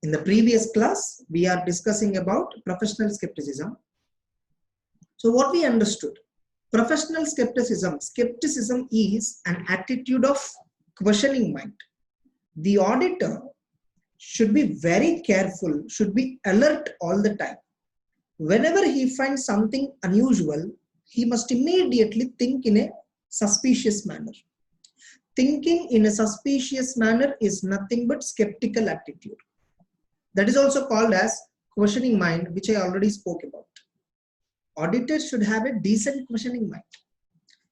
In the previous class, we are discussing about professional skepticism. So what we understood, professional skepticism is an attitude of questioning mind. The auditor should be very careful, should be alert all the time. Whenever he finds something unusual, he must immediately think in a suspicious manner. Thinking in a suspicious manner is nothing but skeptical attitude. That is also called as questioning mind, which I already spoke about. Auditors should have a decent questioning mind.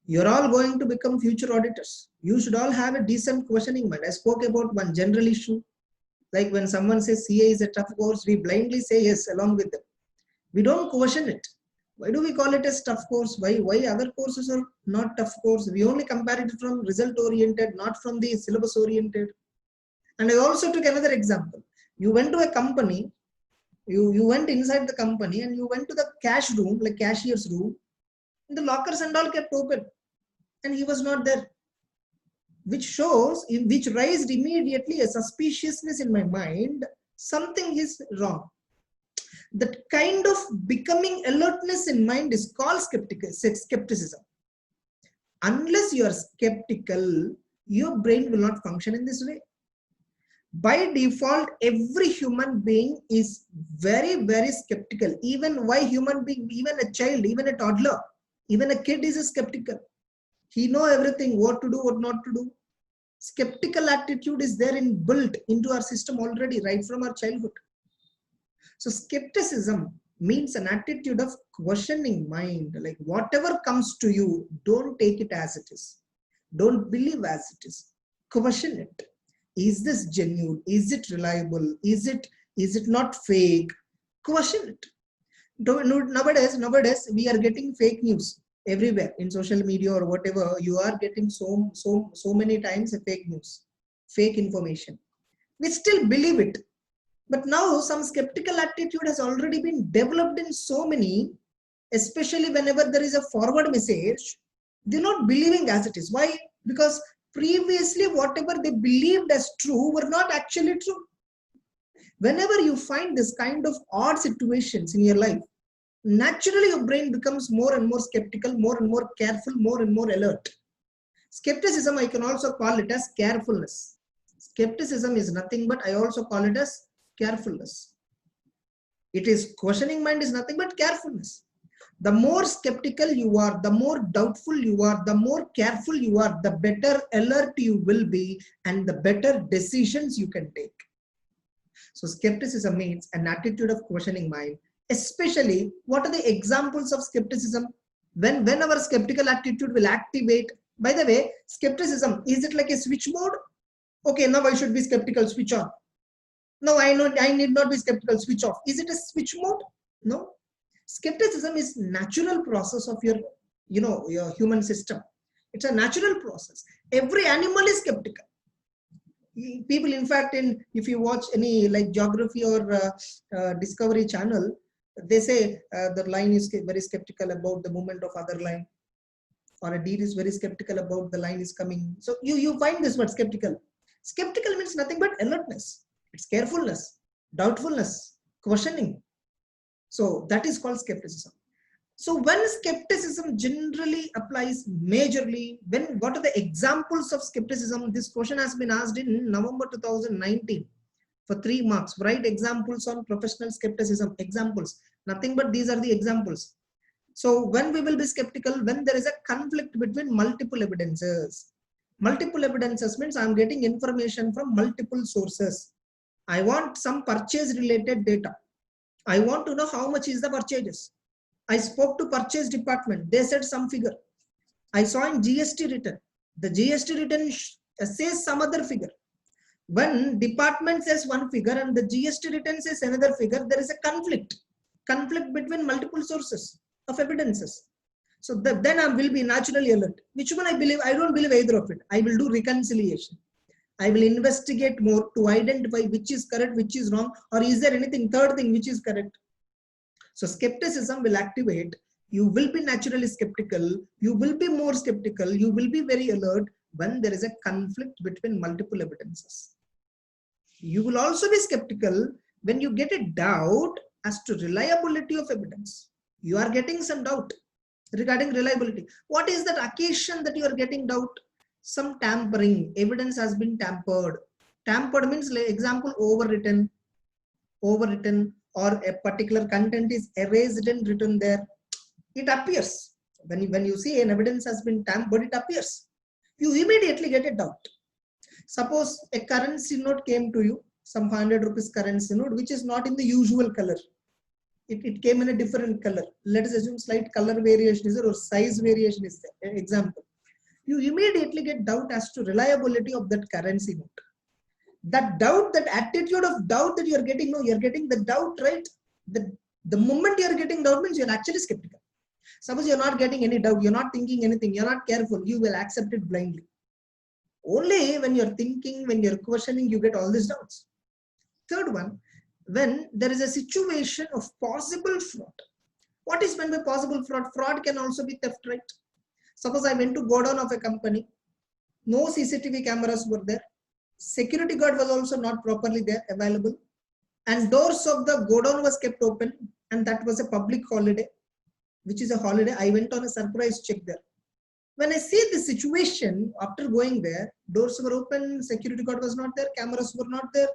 You're all going to become future auditors. You should all have a decent questioning mind. I spoke about one general issue. Like when someone says CA is a tough course, we blindly say yes along with them. We don't question it. Why do we call it a tough course? Why other courses are not tough course? We only compare it from result oriented, not from the syllabus oriented. And I also took another example. You went to a company, you went inside the company and you went to the cash room, like cashier's room, and the lockers and all kept open and he was not there, which raised immediately a suspiciousness in my mind. Something is wrong. That kind of becoming alertness in mind is called skepticism. Unless you are skeptical, your brain will not function in this way. By default, every human being is very, very skeptical. Even human being, even a child, even a toddler, even a kid is skeptical. He knows everything, what to do, what not to do. Skeptical attitude is there built into our system already, right from our childhood. So skepticism means an attitude of questioning mind. Like whatever comes to you, don't take it as it is. Don't believe as it is. Question it. Is this genuine? Is it reliable? Is it not fake? Question it. Nowadays we are getting fake news everywhere in social media or whatever. You are getting so many times a fake news, fake information. We still believe it. But now some skeptical attitude has already been developed in so many, especially whenever there is a forward message, they're not believing as it is. Why? Because previously whatever they believed as true were not actually true. Whenever you find this kind of odd situations in your life, naturally your brain becomes more and more skeptical, more and more careful, more and more alert. Skepticism, I can also call it as carefulness. Skepticism is nothing but, I also call it as carefulness. It is questioning mind is nothing but carefulness. The more skeptical you are, the more doubtful you are, the more careful you are, the better alert you will be and the better decisions you can take. So skepticism means an attitude of questioning mind. Especially, what are the examples of skepticism? When our skeptical attitude will activate. By the way, skepticism, is it like a switch mode? Okay, now I should be skeptical, switch on. No, I need not be skeptical, switch off. Is it a switch mode? No. Skepticism is natural process of your human system. It's a natural process. Every animal is skeptical. People, in fact, if you watch any like geography or Discovery Channel, they say the lion is very skeptical about the movement of other lion, or a deer is very skeptical about the lion is coming. So you find this word skeptical. Skeptical means nothing but alertness. It's carefulness, doubtfulness, questioning. So that is called skepticism. So when skepticism generally applies majorly, what are the examples of skepticism? This question has been asked in November 2019 for 3 marks. Write examples on professional skepticism. Examples. Nothing but these are the examples. So when we will be skeptical, when there is a conflict between multiple evidences. Multiple evidences means I am getting information from multiple sources. I want some purchase related data. I want to know how much is the purchases. I spoke to purchase department. They said some figure. I saw in GST return. The GST return says some other figure. When department says one figure and the GST return says another figure, there is a conflict. Conflict between multiple sources of evidences. So then I will be naturally alert. Which one I believe? I don't believe either of it. I will do reconciliation. I will investigate more to identify which is correct, which is wrong, or is there anything third thing which is correct. So skepticism will activate. You will be naturally skeptical. You will be more skeptical. You will be very alert when there is a conflict between multiple evidences. You will also be skeptical when you get a doubt as to reliability of evidence, you are getting some doubt regarding reliability. What is that occasion that you are getting doubt? Some tampering, evidence has been tampered. Tampered means, like example, overwritten, or a particular content is erased and written there. It appears. When you see an evidence has been tampered, it appears. You immediately get a doubt. Suppose a currency note came to you, some 500 rupees currency note, which is not in the usual color. It came in a different color. Let us assume slight color variation is there or size variation is there. Example. You immediately get doubt as to reliability of that currency note. That doubt, that attitude of doubt that you are getting, no, you are getting the doubt, right? The moment you are getting doubt means you are actually skeptical. Suppose you are not getting any doubt, you are not thinking anything, you are not careful, you will accept it blindly. Only when you are thinking, when you are questioning, you get all these doubts. Third one, when there is a situation of possible fraud. What is meant by possible fraud? Fraud can also be theft, right? Suppose I went to go down of a company, no CCTV cameras were there, security guard was also not properly there available, and doors of the godown was kept open, and that was a public holiday, which is a holiday. I went on a surprise check there. When I see the situation after going there, doors were open, security guard was not there, cameras were not there,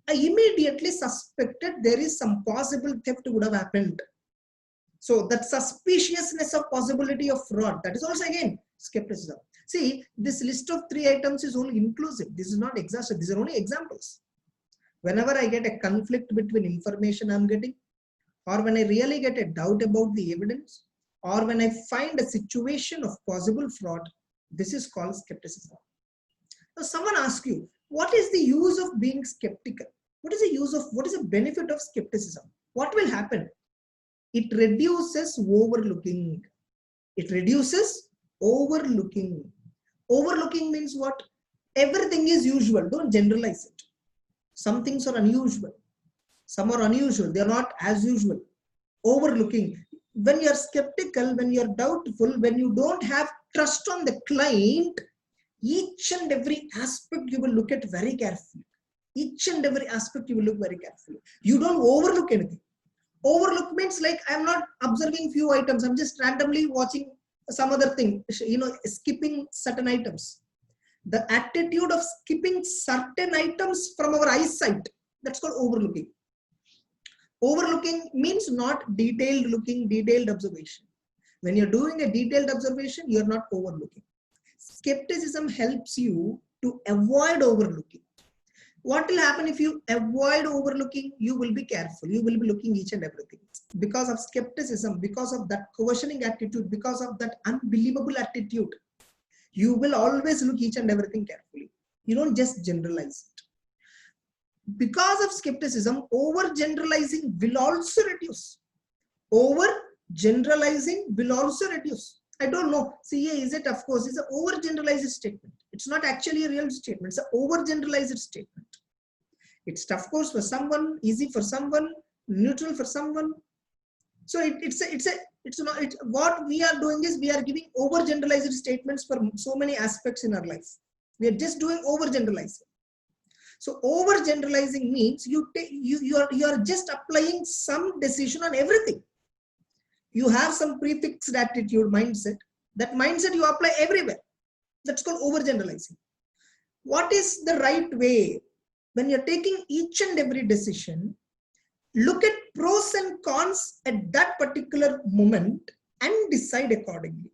I immediately suspected there is some possible theft would have happened. So that suspiciousness of possibility of fraud, that is also again skepticism. See, this list of 3 items is only inclusive. This is not exhaustive. These are only examples. Whenever I get a conflict between information I'm getting, or when I really get a doubt about the evidence, or when I find a situation of possible fraud, this is called skepticism. Now someone asks you, what is the use of being skeptical? What is the benefit of skepticism? What will happen? It reduces overlooking. It reduces overlooking. Overlooking means what? Everything is usual. Don't generalize it. Some things are unusual. Some are unusual. They are not as usual. Overlooking. When you are skeptical, when you are doubtful, when you don't have trust on the client, each and every aspect you will look at very carefully. Each and every aspect you will look very carefully. You don't overlook anything. Overlook means like I'm not observing few items. I'm just randomly watching some other thing, skipping certain items. The attitude of skipping certain items from our eyesight, that's called overlooking. Overlooking means not detailed looking, detailed observation. When you're doing a detailed observation, you're not overlooking. Skepticism helps you to avoid overlooking. What will happen if you avoid overlooking? You will be careful. You will be looking each and everything. Because of skepticism, because of that questioning attitude, because of that unbelievable attitude, you will always look each and everything carefully. You don't just generalize it. Because of skepticism, over-generalizing will also reduce. Over-generalizing will also reduce. I don't know. CA is it? Of course, it's an over-generalized statement. It's not actually a real statement. It's an over-generalized statement. It's tough course for someone, easy for someone, neutral for someone. So what we are doing is we are giving over-generalized statements for so many aspects in our life. We are just doing over-generalizing. So over-generalizing means you are just applying some decision on everything. You have some prefixed attitude mindset. That mindset you apply everywhere. That's called overgeneralizing. What is the right way? When you're taking each and every decision, look at pros and cons at that particular moment and decide accordingly.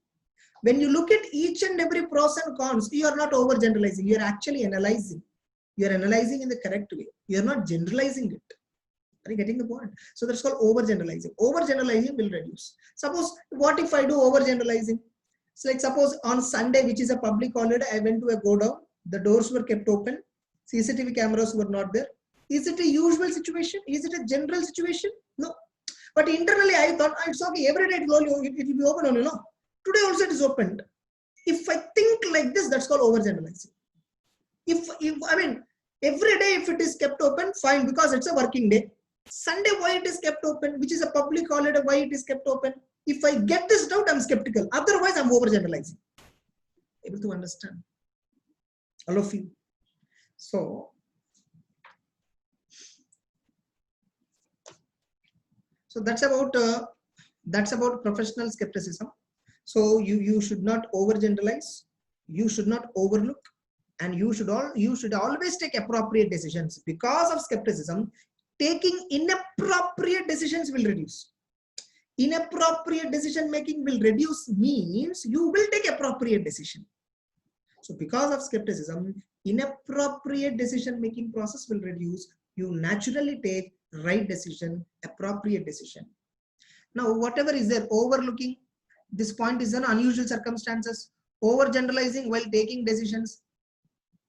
When you look at each and every pros and cons, you are not overgeneralizing. You are actually analyzing. You are analyzing in the correct way. You are not generalizing it. Are you getting the point? So that's called overgeneralizing. Overgeneralizing will reduce. Suppose, what if I do overgeneralizing? So like suppose on Sunday, which is a public holiday, I went to a godown. The doors were kept open. CCTV cameras were not there. Is it a usual situation? Is it a general situation? No. But internally, I thought it's okay. Every day it will be open only. No. Today also it is opened. If I think like this, that's called overgeneralizing. If I mean, every day if it is kept open, fine, because it's a working day. Sunday, why it is kept open, which is a public holiday, why it is kept open? If I get this doubt, I'm skeptical. Otherwise, I'm overgeneralizing. Able to understand? All of you. So, So that's about professional skepticism. So you should not overgeneralize, you should not overlook, and you should always take appropriate decisions. Because of skepticism, taking inappropriate decisions will reduce. Inappropriate decision making will reduce means you will take appropriate decision. So because of skepticism, inappropriate decision making process will reduce. You naturally take right decision, appropriate decision. Now whatever is there, overlooking this point is an unusual circumstances, overgeneralizing while taking decisions,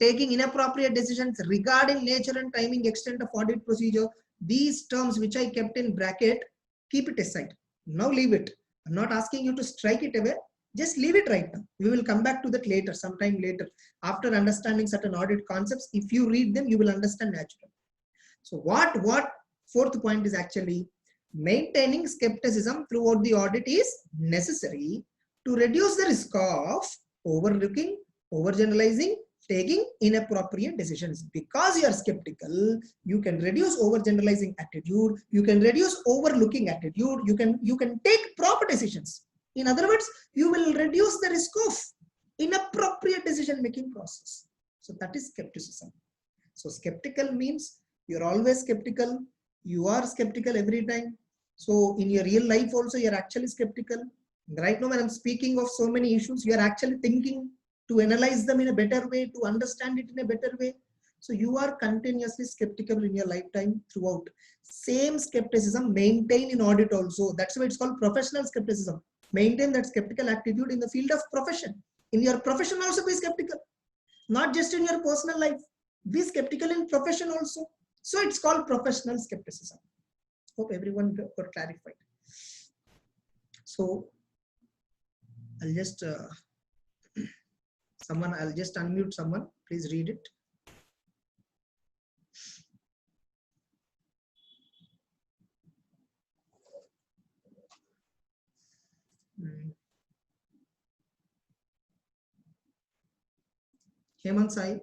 taking inappropriate decisions regarding nature and timing, extent of audit procedure. These terms which I kept in bracket, keep it aside. Now leave it. I'm not asking you to strike it away. Just leave it right now. We will come back to that later, sometime later. After understanding certain audit concepts, if you read them, you will understand naturally. So what fourth point is actually maintaining skepticism throughout the audit is necessary to reduce the risk of overlooking, overgeneralizing, taking inappropriate decisions. Because you are skeptical, you can reduce overgeneralizing attitude, you can reduce overlooking attitude, you can take proper decisions. In other words, you will reduce the risk of inappropriate decision making process. So that is skepticism. So skeptical means you're always skeptical, you are skeptical every time. So in your real life also you're actually skeptical. Right now when I'm speaking of so many issues, you're actually thinking to analyze them in a better way, to understand it in a better way. So you are continuously skeptical in your lifetime throughout. Same skepticism maintain in audit also. That's why it's called professional skepticism. Maintain that skeptical attitude in the field of profession. In your profession also be skeptical, not just in your personal life. Be skeptical in profession also. So it's called professional skepticism. Hope everyone got clarified. So I'll just I'll just unmute someone. Please read it. Hemant Sai.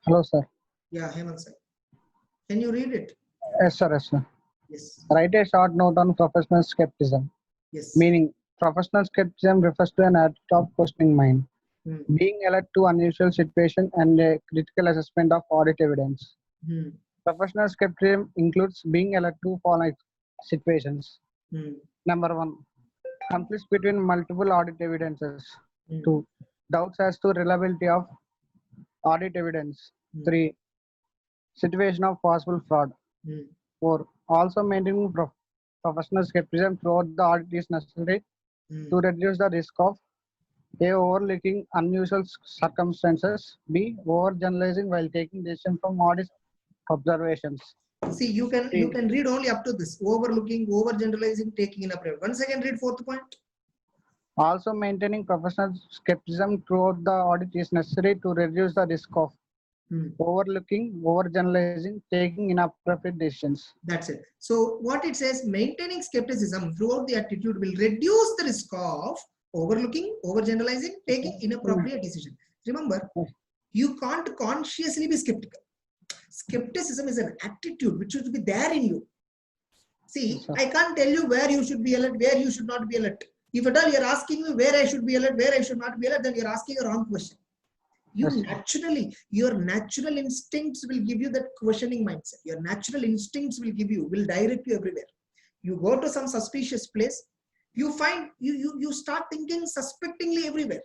Hello, sir. Yeah, Hemant Sai. Can you read it? Yes, sir. Yes, sir. Yes. Write a short note on professional skepticism. Yes. Meaning, professional skepticism refers to an attitude of questioning mind, being alert to unusual situation and a critical assessment of audit evidence. Professional skepticism includes being alert to following situations. Number one, conflicts between multiple audit evidences. Two, doubts as to reliability of audit evidence. Three, situation of possible fraud. Four, also maintaining professional skepticism throughout the audit is necessary to reduce the risk of A, overlooking unusual circumstances, B, overgeneralizing while taking decisions from audit observations. See, you can read only up to this: overlooking, overgeneralizing, taking inappropriate. Once again, read fourth point. Also maintaining professional skepticism throughout the audit is necessary to reduce the risk of overlooking, overgeneralizing, taking inappropriate decisions. That's it. So what it says, maintaining skepticism throughout the attitude will reduce the risk of overlooking, overgeneralizing, taking inappropriate decision. Remember, you can't consciously be skeptical. Skepticism is an attitude which should be there in you. See, I can't tell you where you should be alert, where you should not be alert. If at all you're asking me where I should be alert, where I should not be alert, then you're asking a wrong question. Your natural instincts will give you that questioning mindset. Your natural instincts will direct you everywhere. You go to some suspicious place, you find you start thinking suspectingly everywhere.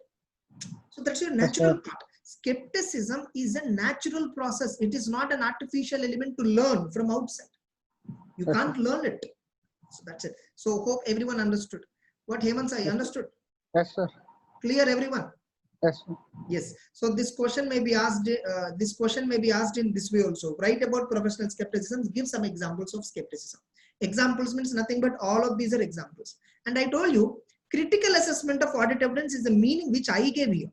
So that's your natural part. Skepticism is a natural process. It is not an artificial element to learn from outside. You can't learn it. So that's it. So hope everyone understood. What Hemant Sai understood? Yes, sir. Clear, everyone? Yes, sir. Yes. So this question may be asked. In this way also. Write about professional skepticism. Give some examples of skepticism. Examples means nothing but all of these are examples. And I told you, critical assessment of audit evidence is the meaning which I gave you.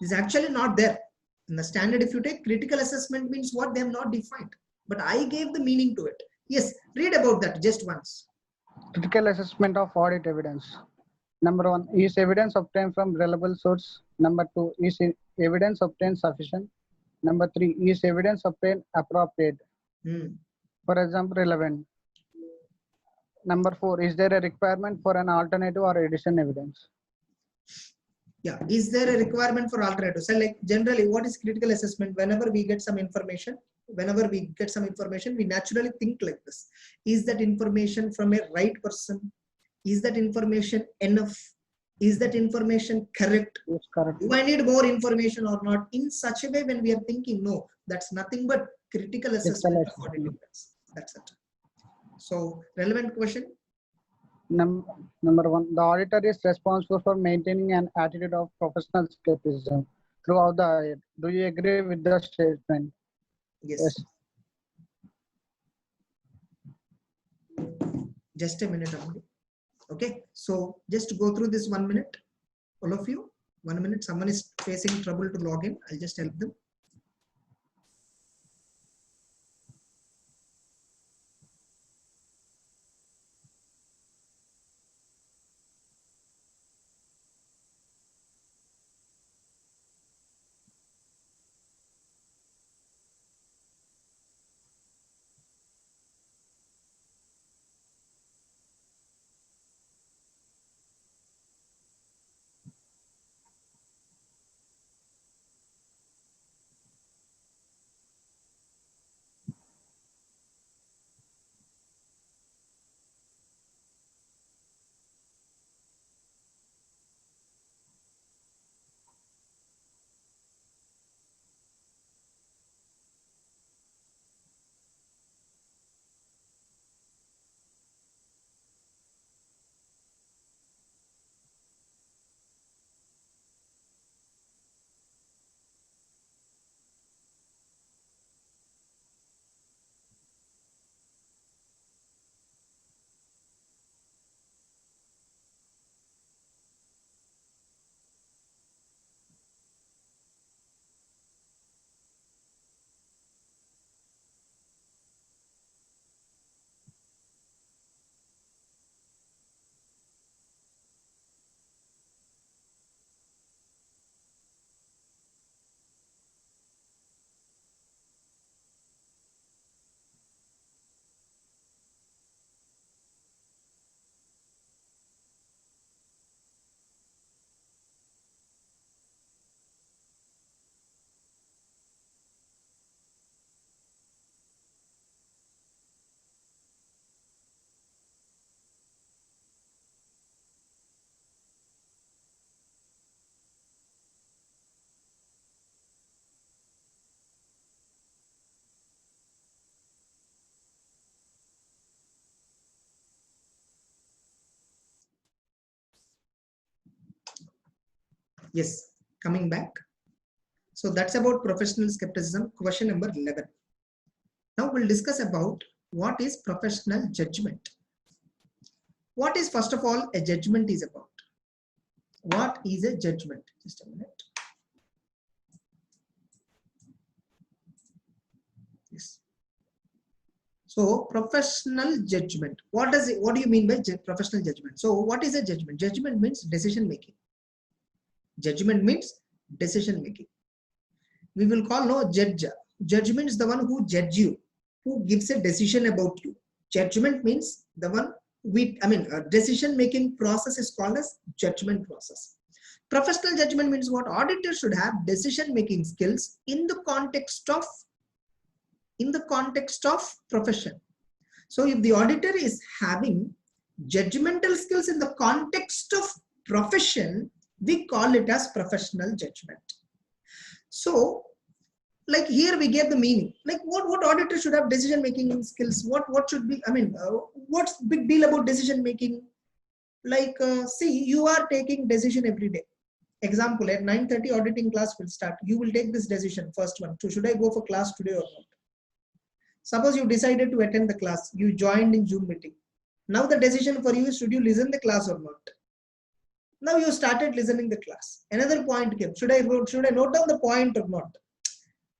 Is actually not there in the standard. If you take critical assessment means what, they have not defined, but I gave the meaning to it. Yes, read about that just once. Critical assessment of audit evidence. Number one, is evidence obtained from reliable source? Number two, is evidence obtained sufficient? Number three, is evidence obtained appropriate? For example, relevant. Number 4, is there a requirement for an alternative or addition evidence? Yeah, is there a requirement for alternative? So like generally, what is critical assessment? Whenever we get some information, we naturally think like this. Is that information from a right person? Is that information enough? Is that information correct? Yes, correct. Do I need more information or not? In such a way, when we are thinking, no, that's nothing but critical assessment of audit evidence. That's it. So relevant question. Number 1, the auditor is responsible for maintaining an attitude of professional skepticism throughout the audit. Do you agree with the statement? Yes. Just a minute only. Okay, so just go through this 1 minute, all of you. 1 minute. Someone is facing trouble to log in. I'll just help them. Yes, coming back. So that's about professional skepticism, question number 11. Now we'll discuss about what is professional judgment. What is, first of all, a judgment is about? What is a judgment? Just a minute. Yes. So professional judgment. What do you mean by professional judgment? So what is a judgment? Judgment means decision making. Judgment means decision making. We will call no judge. Judgment is the one who judge you, who gives a decision about you. Judgment means the one a decision making process is called as judgment process. Professional judgment means what? Auditors should have decision making skills in the context of profession. So if the auditor is having judgmental skills in the context of profession, we call it as professional judgment. So like here we get the meaning, like what auditor should have decision making skills, what should be, what's big deal about decision making? Like see, you are taking decision every day. Example, at 9:30 auditing class will start. You will take this decision, first one, so should I go for class today or not? Suppose you decided to attend the class, you joined in Zoom meeting. Now the decision for you is, should you listen the class or not? Now you started listening the class. Another point came, should I note down the point or not?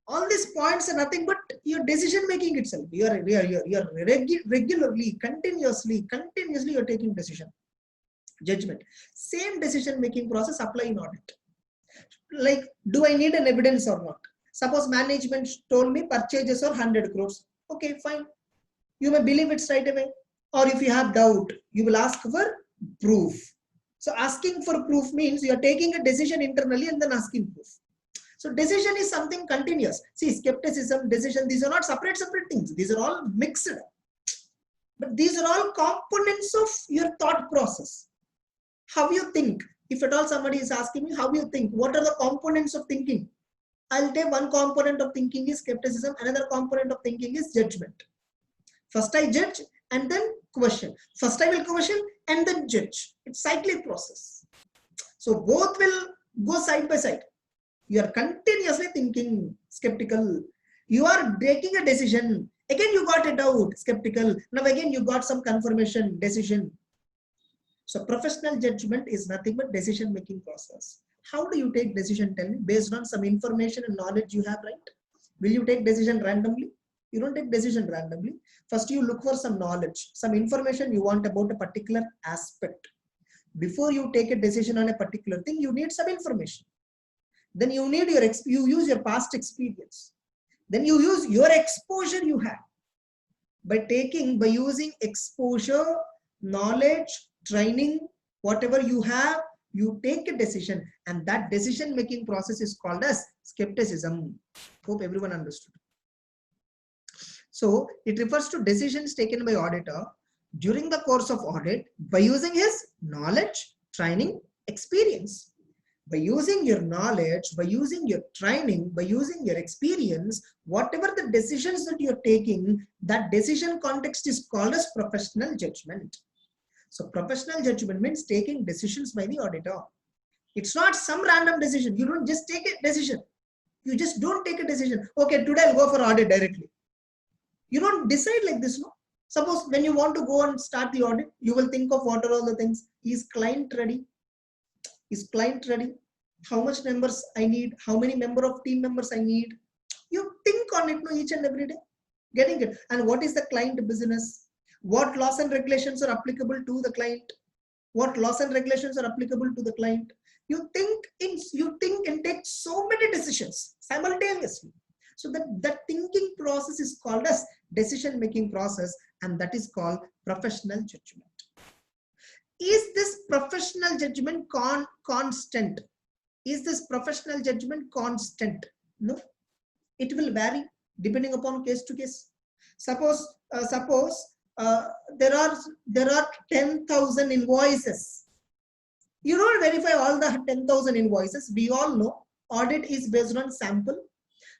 All these points are nothing but your decision making itself. You are regularly, continuously you're taking decision. Judgment. Same decision making process apply in audit. Like, do I need an evidence or not? Suppose management told me purchases are 100 crores. Okay, fine. You may believe it right away. Or if you have doubt, you will ask for proof. So asking for proof means you are taking a decision internally and then asking proof. So decision is something continuous. See, skepticism, decision, these are not separate things. These are all mixed. But these are all components of your thought process. How you think. If at all somebody is asking me how you think, what are the components of thinking? I'll take one component of thinking is skepticism, another component of thinking is judgment. First I judge and then question. First I will question and then judge. It's cyclic process. So both will go side by side. You are continuously thinking, skeptical. You are taking a decision. Again you got a doubt, skeptical. Now again you got some confirmation, decision. So professional judgment is nothing but decision making process. How do you take decision? Tell me, based on some information and knowledge you have, right? Will you take decision randomly? You don't take decision randomly. First you look for some knowledge, some information you want about a particular aspect. Before you take a decision on a particular thing, you need some information. Then you need you use your past experience. Then you use your exposure you have. By using exposure, knowledge, training, whatever you have, you take a decision, and that decision making process is called as skepticism. Hope everyone understood. So it refers to decisions taken by auditor during the course of audit by using his knowledge, training, experience. By using your knowledge, by using your training, by using your experience, whatever the decisions that you're taking, that decision context is called as professional judgment. So professional judgment means taking decisions by the auditor. It's not some random decision. You don't just take a decision. You just don't take a decision. Okay, today I'll go for audit directly. You don't decide like this, no? Suppose when you want to go and start the audit, you will think of what are all the things. Is client ready? Is client ready? How much members I need? How many member of team members I need? You think on it, no, each and every day. Getting it. And what is the client business? What laws and regulations are applicable to the client? What laws and regulations are applicable to the client? You think and take so many decisions simultaneously. So that thinking process is called as decision making process, and that is called professional judgment. Is this professional judgment constant? Is this professional judgment constant? No, it will vary depending upon case to case. Suppose there are 10,000 invoices. You don't verify all the 10,000 invoices. We all know audit is based on sample.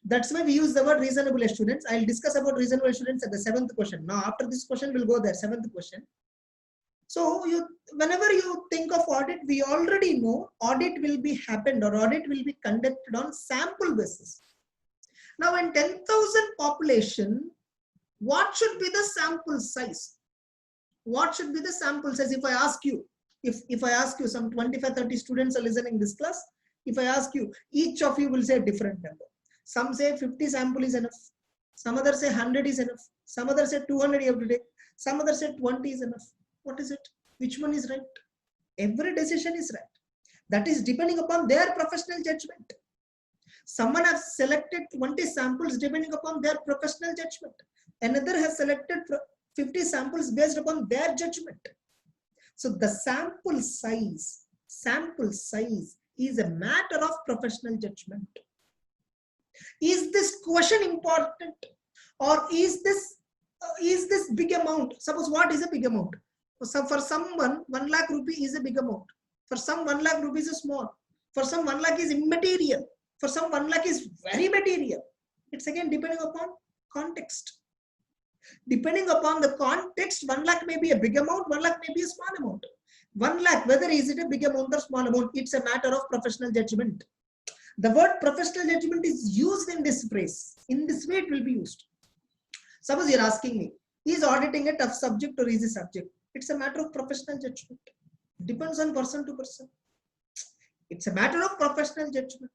That's why we use the word reasonable assurance. I'll discuss about reasonable assurance at the 7th question. Now after this question we'll go there, 7th question. So whenever you think of audit, we already know audit will be happened or audit will be conducted on sample basis. Now in 10,000 population, what should be the sample size? What should be the sample size? If I ask you, if I ask you, some 25-30 students are listening this class. If I ask you, each of you will say a different number. Some say 50 sample is enough. Some others say 100 is enough. Some others say 200 you have to take. Some others say 20 is enough. What is it? Which one is right? Every decision is right. That is depending upon their professional judgment. Someone has selected 20 samples depending upon their professional judgment. Another has selected 50 samples based upon their judgment. So the sample size is a matter of professional judgment. Is this question important, or is this big amount? Suppose what is a big amount? So for someone 1 lakh rupee is a big amount. For some 1 lakh rupees is small. For some 1 lakh is immaterial. For some 1 lakh is very material. It's again depending upon context. Depending upon the context, 1 lakh may be a big amount, 1 lakh may be a small amount. 1 lakh, whether is it a big amount or small amount, it's a matter of professional judgment. The word professional judgment is used in this phrase. In this way it will be used. Suppose you're asking me, is auditing a tough subject or easy subject? It's a matter of professional judgment. Depends on person to person. It's a matter of professional judgment.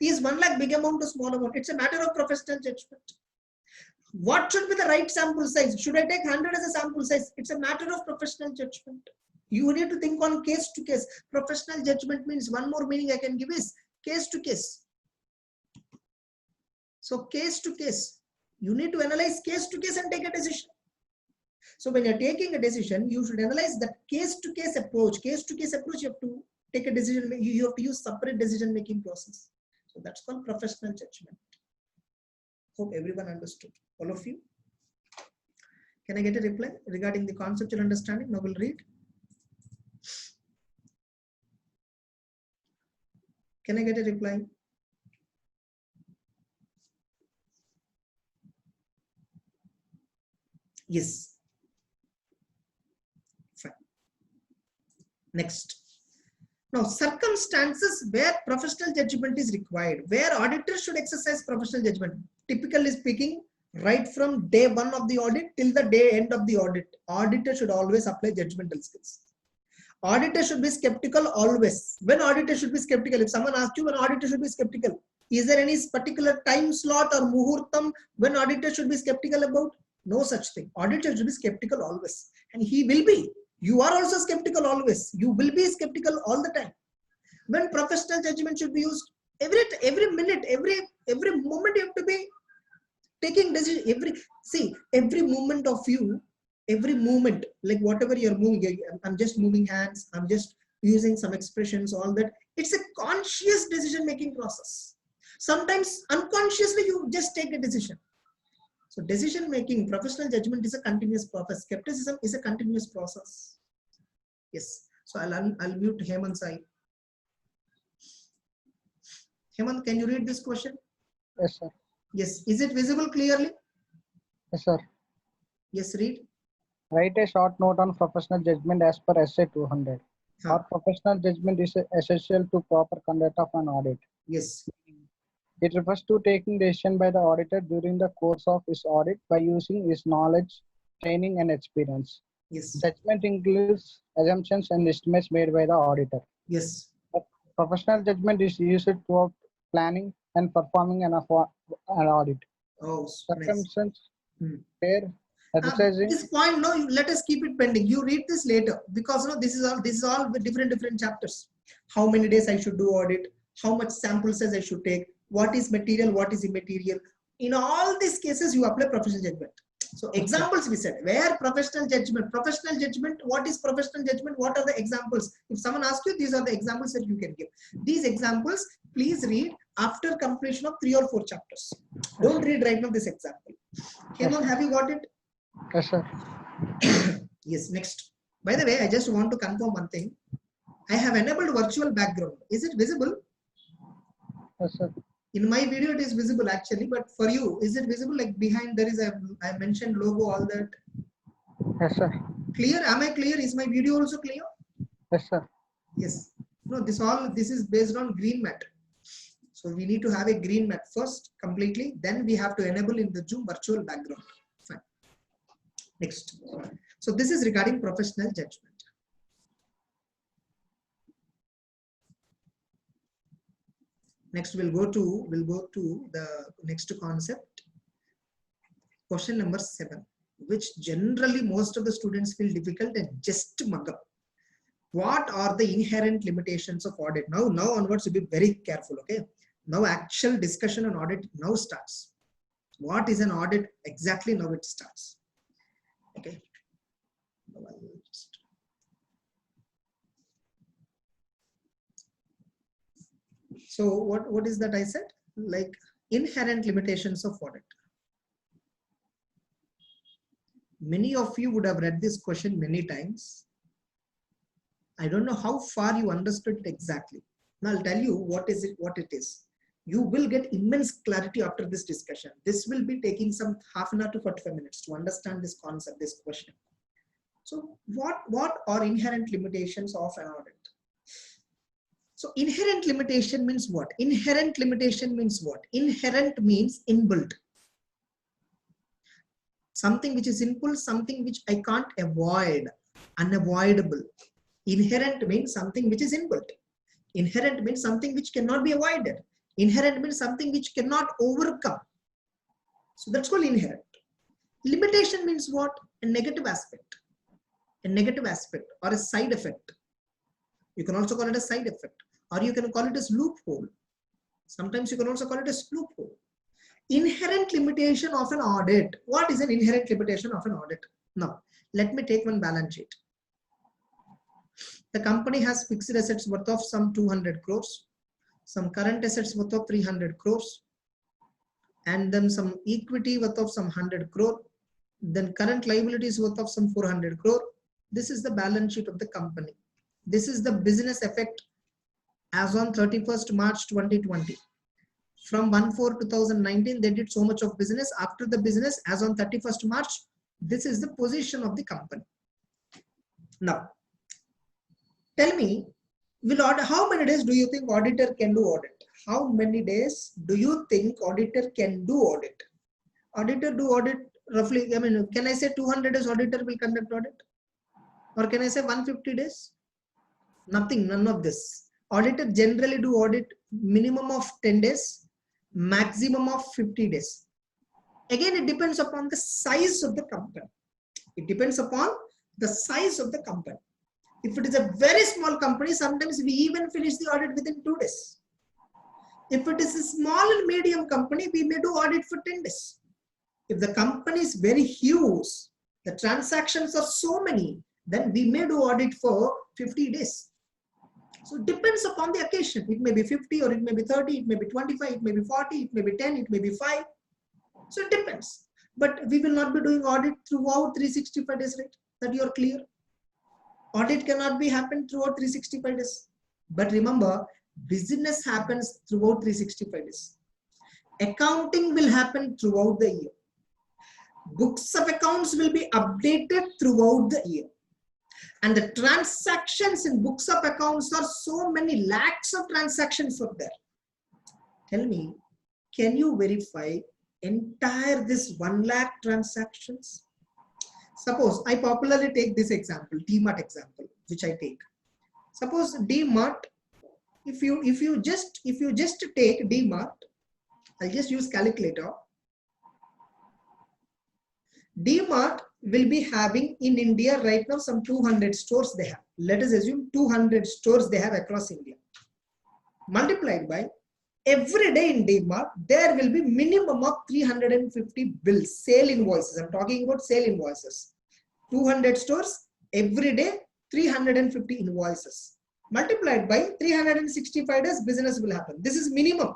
Is 1 lakh big amount or small amount? It's a matter of professional judgment. What should be the right sample size? Should I take 100 as a sample size? It's a matter of professional judgment. You need to think on case to case. Professional judgment means, one more meaning I can give is case to case. So case to case. You need to analyze case to case and take a decision. So when you're taking a decision, you should analyze that case to case approach. Case to case approach, you have to take a decision. You have to use separate decision making process. So that's called professional judgment. Hope everyone understood. All of you. Can I get a reply regarding the conceptual understanding? Now we'll read. Can I get a reply? Yes. Fine. Next. Now, circumstances where professional judgment is required, where auditors should exercise professional judgment. Typically speaking, right from day one of the audit till the day end of the audit, auditor should always apply judgmental skills. Auditor should be skeptical always. When auditor should be skeptical? If someone asks you when auditor should be skeptical, is there any particular time slot or muhurtam when auditor should be skeptical about? No such thing. Auditor should be skeptical always. And he will be. You are also skeptical always. You will be skeptical all the time. When professional judgment should be used, every minute, every moment you have to be taking decision. Every movement of you, every movement, like whatever you're moving, I'm just moving hands, I'm just using some expressions, all that. It's a conscious decision making process. Sometimes unconsciously you just take a decision. So decision making, professional judgment is a continuous process. Skepticism is a continuous process. Yes. So I'll mute Hemant Sai. Hemant, can you read this question? Yes, sir. Yes. Is it visible clearly? Yes, sir. Yes, read. Write a short note on professional judgment as per SA 200. Our professional judgment is essential to proper conduct of an audit. Yes. It refers to taking decision by the auditor during the course of his audit by using his knowledge, training, and experience. Yes. Judgment includes assumptions and estimates made by the auditor. Yes. Professional judgment is used throughout planning and performing an audit. Oh, circumstances nice. where this point, no, let us keep it pending. You read this later because no, this is all different chapters. How many days I should do audit? How much sample size I should take? What is material? What is immaterial? In all these cases, you apply professional judgment. So examples we said, where professional judgment, what is professional judgment? What are the examples? If someone asks you, these are the examples that you can give. These examples, please read after completion of 3 or 4 chapters. Don't read right now this example. Hemant, have you got it? Yes, sir. Yes, next. By the way, I just want to confirm one thing. I have enabled virtual background. Is it visible? Yes, sir. In my video, it is visible actually, but for you, is it visible? Like behind there is I mentioned logo, all that. Yes, sir. Clear? Am I clear? Is my video also clear? Yes, sir. Yes. No, this is based on green mat. So we need to have a green mat first completely. Then we have to enable in the Zoom virtual background. Fine. Next. So this is regarding professional judgment. Next, we'll go to the next concept. Question number 7, which generally most of the students feel difficult and just mug up. What are the inherent limitations of audit? Now onwards, be very careful. Okay. Now actual discussion on audit now starts. What is an audit exactly? Now it starts. Okay. So what is that I said? Like inherent limitations of audit. Many of you would have read this question many times. I don't know how far you understood it exactly. Now I'll tell you what it is. You will get immense clarity after this discussion. This will be taking some half an hour to 45 minutes to understand this concept, this question. So what are inherent limitations of an audit? So inherent limitation means what? Inherent limitation means what? Inherent means inbuilt. Something which is inbuilt, something which I can't avoid, unavoidable. Inherent means something which is inbuilt. Inherent means something which cannot be avoided. Inherent means something which cannot overcome. So that's called inherent. Limitation means what? A negative aspect. A negative aspect or a side effect. You can also call it a side effect, or you can call it as loophole. Sometimes you can also call it as loophole. Inherent limitation of an audit. What is an inherent limitation of an audit? Now, let me take one balance sheet. The company has fixed assets worth of some 200 crores, some current assets worth of 300 crores, and then some equity worth of some 100 crore, then current liabilities worth of some 400 crore. This is the balance sheet of the company. This is the business effect as on 31st March 2020. From 1/4/2019, they did so much of business. After the business, as on 31st March, this is the position of the company. Now, tell me, how many days do you think auditor can do audit? How many days do you think auditor can do audit? Auditor do audit roughly, I mean, can I say 200 days auditor will conduct audit? Or can I say 150 days? Nothing, none of this. Auditor generally do audit minimum of 10 days, maximum of 50 days. Again, it depends upon the size of the company. It depends upon the size of the company. If it is a very small company, sometimes we even finish the audit within 2 days. If it is a small and medium company, we may do audit for 10 days. If the company is very huge, the transactions are so many, then we may do audit for 50 days. So it depends upon the occasion. It may be 50 or it may be 30, it may be 25, it may be 40, it may be 10, it may be 5. So it depends. But we will not be doing audit throughout 365 days, right? That you are clear. Audit cannot be happened throughout 365 days. But remember, business happens throughout 365 days. Accounting will happen throughout the year. Books of accounts will be updated throughout the year. And the transactions in books of accounts are so many lakhs of transactions are there. Tell me, can you verify entire this 1 lakh transactions? Suppose I popularly take this example, DMart example, which I take. Suppose DMart, if you just take DMart, I'll just use calculator. DMart will be having in India right now some 200 stores they have. Let us assume 200 stores they have across India. Multiplied by every day in DMart, there will be minimum of 350 bills, sale invoices. I'm talking about sale invoices. 200 stores, every day 350 invoices. Multiplied by 365 days, business will happen. This is minimum.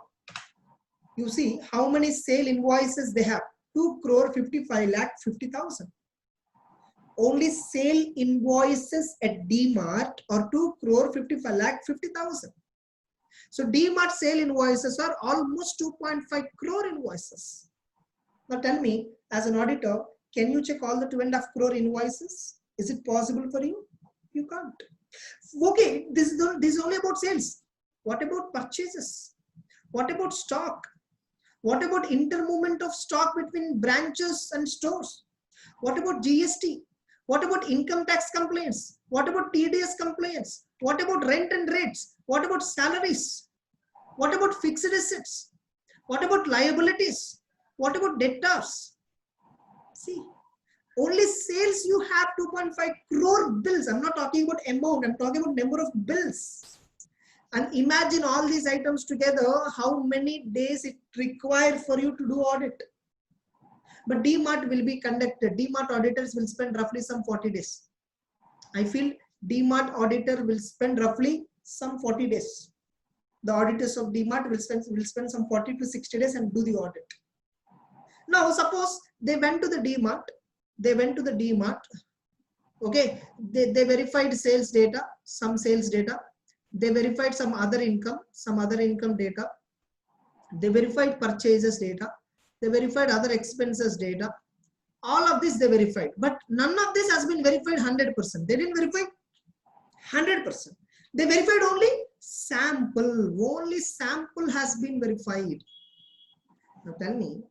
You see how many sale invoices they have. 2,55,50,000. Only sale invoices at DMart are 2,55,50,000. So DMart sale invoices are almost 2.5 crore invoices. Now tell me, as an auditor, can you check all the 2.5 crore invoices? Is it possible for you? You can't. Okay, this is only about sales. What about purchases? What about stock? What about intermovement of stock between branches and stores? What about GST? What about income tax complaints? What about TDS complaints? What about rent and rates? What about salaries? What about fixed assets? What about liabilities? What about debtors? See, only sales you have 2.5 crore bills. I'm not talking about amount. I'm talking about number of bills. And imagine all these items together, how many days it requires for you to do audit. But DMart will be conducted. DMart auditors will spend roughly some 40 days. I feel DMart auditor will spend roughly some 40 days. The auditors of DMart will spend some 40 to 60 days and do the audit. Now, suppose they went to the DMart. Okay, they verified sales data, some sales data. They verified some other income data. They verified purchases data. They verified other expenses data. All of this they verified, but none of this has been verified 100%. They didn't verify 100%. They verified only sample. Only sample has been verified. Now tell me,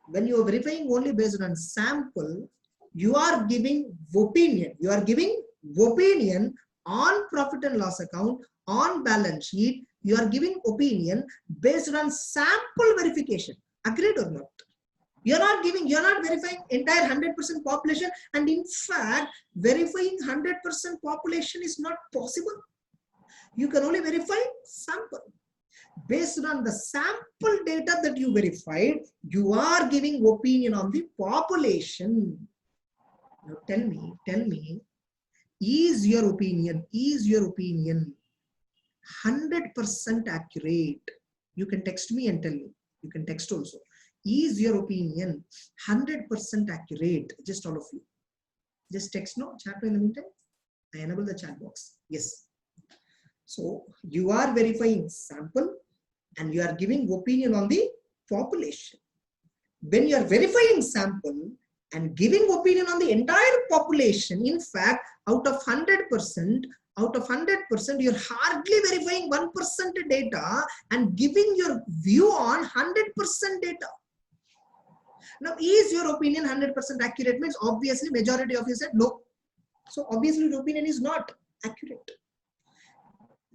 when you are verifying only based on sample, you are giving opinion. You are giving opinion on profit and loss account, on balance sheet. You are giving opinion based on sample verification. Agreed or not? You're not verifying entire 100% population, and in fact, verifying 100% population is not possible. You can only verify sample. Based on the sample data that you verified, you are giving opinion on the population. Now tell me, is your opinion 100% accurate? You can text me and tell me. You can text also. Is your opinion 100% accurate? Just all of you. Just text no, chat in the meantime. I enable the chat box. Yes. So you are verifying sample and you are giving opinion on the population. When you are verifying sample and giving opinion on the entire population, in fact, out of 100%, you're hardly verifying 1% data and giving your view on 100% data. Now, is your opinion 100% accurate? Means obviously majority of you said no. So obviously your opinion is not accurate.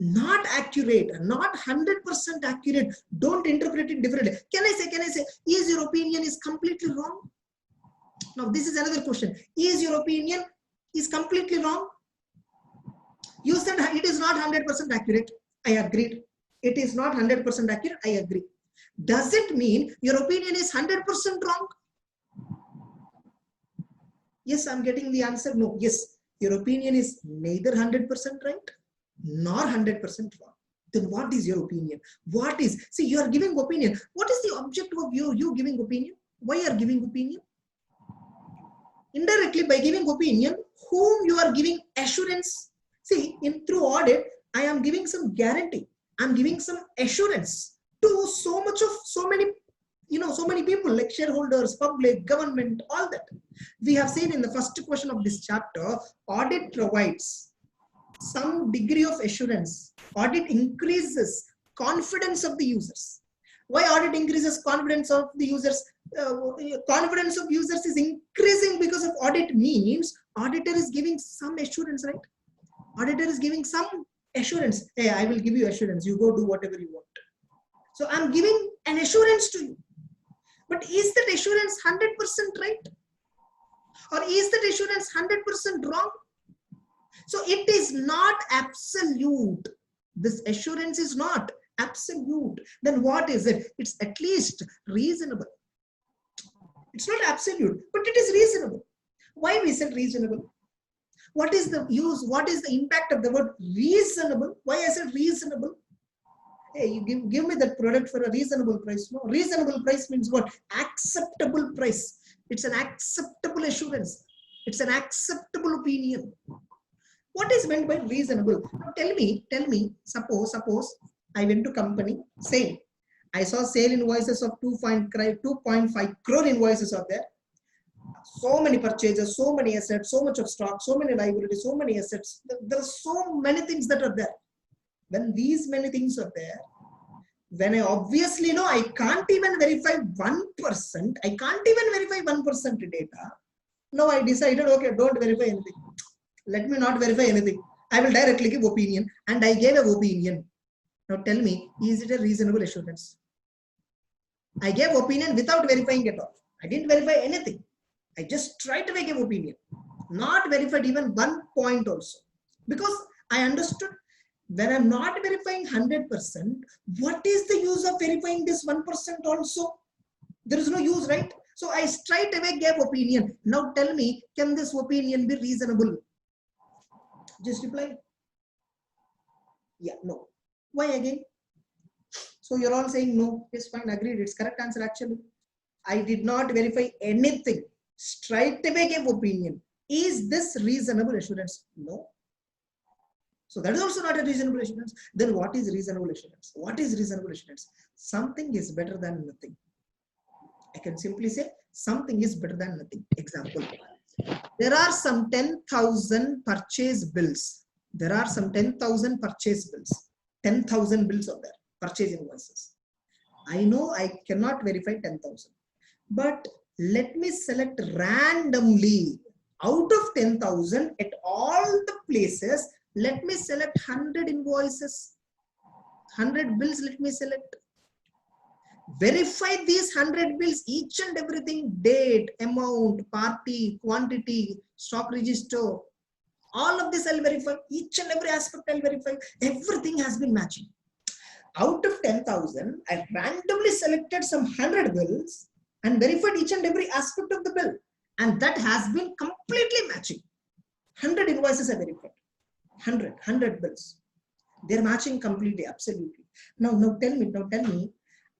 Not accurate, not 100% accurate. Don't interpret it differently. Can I say, is your opinion is completely wrong? Now this is another question. Is your opinion is completely wrong? You said it is not 100% accurate. I agreed. It is not 100% accurate. I agree. Does it mean your opinion is 100% wrong? Yes, I'm getting the answer. No. Yes, your opinion is neither 100% right nor 100% wrong. Then what is your opinion? What is, see, you are giving opinion. What is the objective of you giving opinion? Why you are giving opinion? Indirectly, by giving opinion, whom you are giving assurance? See, through audit, I am giving some guarantee. I'm giving some assurance to so many people like shareholders, public, government, all that. We have seen in the first question of this chapter, audit provides some degree of assurance. Audit increases confidence of the users. Why audit increases confidence of the users? Confidence of users is increasing because of audit means auditor is giving some assurance, right? Auditor is giving some assurance. Hey, I will give you assurance. You go do whatever you want. So I'm giving an assurance to you. But is that assurance 100% right? Or is that assurance 100% wrong? So it is not absolute. This assurance is not absolute. Then what is it? It's at least reasonable. It's not absolute, but it is reasonable. Why we said reasonable? What is the use? What is the impact of the word reasonable? Why I said reasonable? Hey, you give me that product for a reasonable price. No, reasonable price means what? Acceptable price. It's an acceptable assurance. It's an acceptable opinion. What is meant by reasonable? Now tell me, suppose I went to company, sale. I saw sale invoices of 2.5 crore invoices are there. So many purchases, so many assets, so much of stock, so many liabilities, so many assets. There are so many things that are there. When these many things are there, when I obviously know I can't even verify 1%, I can't even verify 1% data. Now I decided, okay, don't verify anything. Let me not verify anything. I will directly give opinion, and I gave an opinion. Now tell me, is it a reasonable assurance? I gave opinion without verifying at all. I didn't verify anything. I just tried to make an opinion, not verified even 1 point also. Because I understood when I'm not verifying 100%, what is the use of verifying this 1% also? There is no use, right? So I straight away gave opinion. Now tell me, can this opinion be reasonable? Just reply. Yeah, no. Why again? So you're all saying no. Yes, fine, agreed. It's correct answer actually. I did not verify anything. Straight away gave opinion. Is this reasonable assurance? No. So that is also not a reasonable assurance. Then what is reasonable assurance? What is reasonable assurance? Something is better than nothing. I can simply say something is better than nothing. Example. There are some 10,000 purchase bills. There are some 10,000 purchase bills. 10,000 bills are there. Purchase invoices. I know I cannot verify 10,000. But let me select randomly out of 10,000 at all the places. Let me select 100 invoices. 100 bills let me select. Verify these 100 bills, each and everything, date, amount, party, quantity, stock register, all of this I'll verify. Each and every aspect I'll verify. Everything has been matching. Out of 10,000, I randomly selected some 100 bills and verified each and every aspect of the bill. And that has been completely matching. 100 invoices are verified. 100 bills. They're matching completely, absolutely. Now tell me,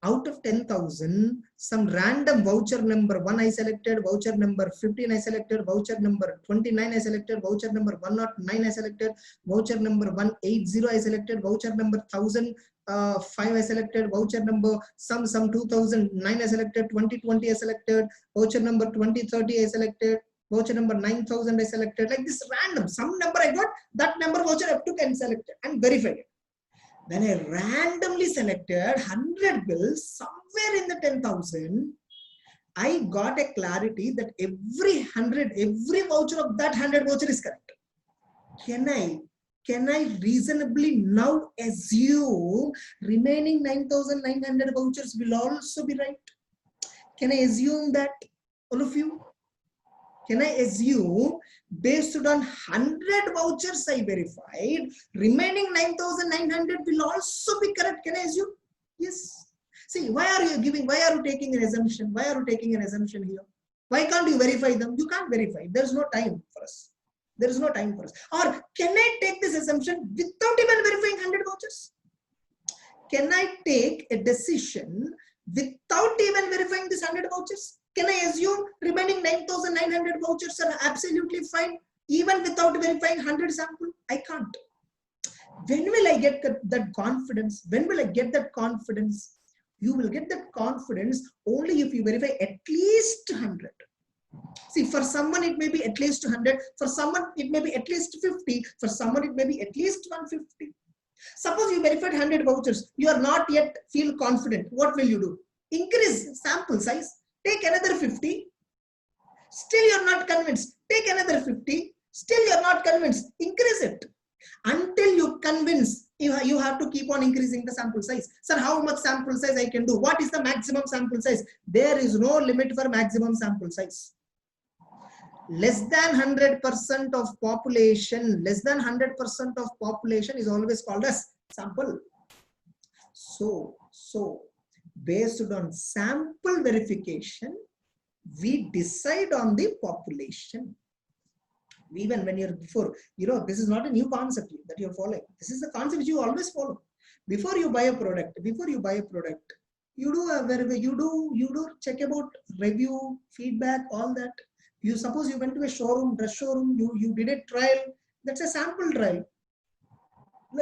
out of 10,000, some random voucher number 1 I selected, voucher number 15 I selected, voucher number 29 I selected, voucher number 109 I selected, voucher number 180 I selected, voucher number 1005 I selected, voucher number some 2009 I selected, 2020 I selected, voucher number 2030 I selected, voucher number 9,000 I selected, like this random, some number I got, that number voucher I took and selected and verified it. When I randomly selected 100 bills somewhere in the 10,000, I got a clarity that every voucher of that 100 voucher is correct. Can I reasonably now assume remaining 9,900 vouchers will also be right? Can I assume that, all of you? Can I assume based on 100 vouchers I verified, remaining 9,900 will also be correct? Can I assume? Yes. See, why are you taking an assumption? Why are you taking an assumption here? Why can't you verify them? You can't verify. There's no time for us. There is no time for us. Or can I take this assumption without even verifying 100 vouchers? Can I take a decision without even verifying this 100 vouchers? Can I assume remaining 9,900 vouchers are absolutely fine even without verifying 100 sample? I can't. When will I get that confidence? When will I get that confidence? You will get that confidence only if you verify at least 100. See, for someone it may be at least 100, for someone it may be at least 50, for someone it may be at least 150. Suppose you verified 100 vouchers, you are not yet feel confident. What will you do? Increase sample size. Take another 50. Still you're not convinced. Take another 50. Still you're not convinced. Increase it. Until you convince, you have to keep on increasing the sample size. Sir, how much sample size I can do? What is the maximum sample size? There is no limit for maximum sample size. Less than 100% of population, is always called as sample. So based on sample verification, we decide on the population. Even when you're this is not a new concept that you're following. This is the concept you always follow. Before you buy a product, you do check about review, feedback, all that. You suppose you went to a showroom, dress showroom, you did a trial. That's a sample trial.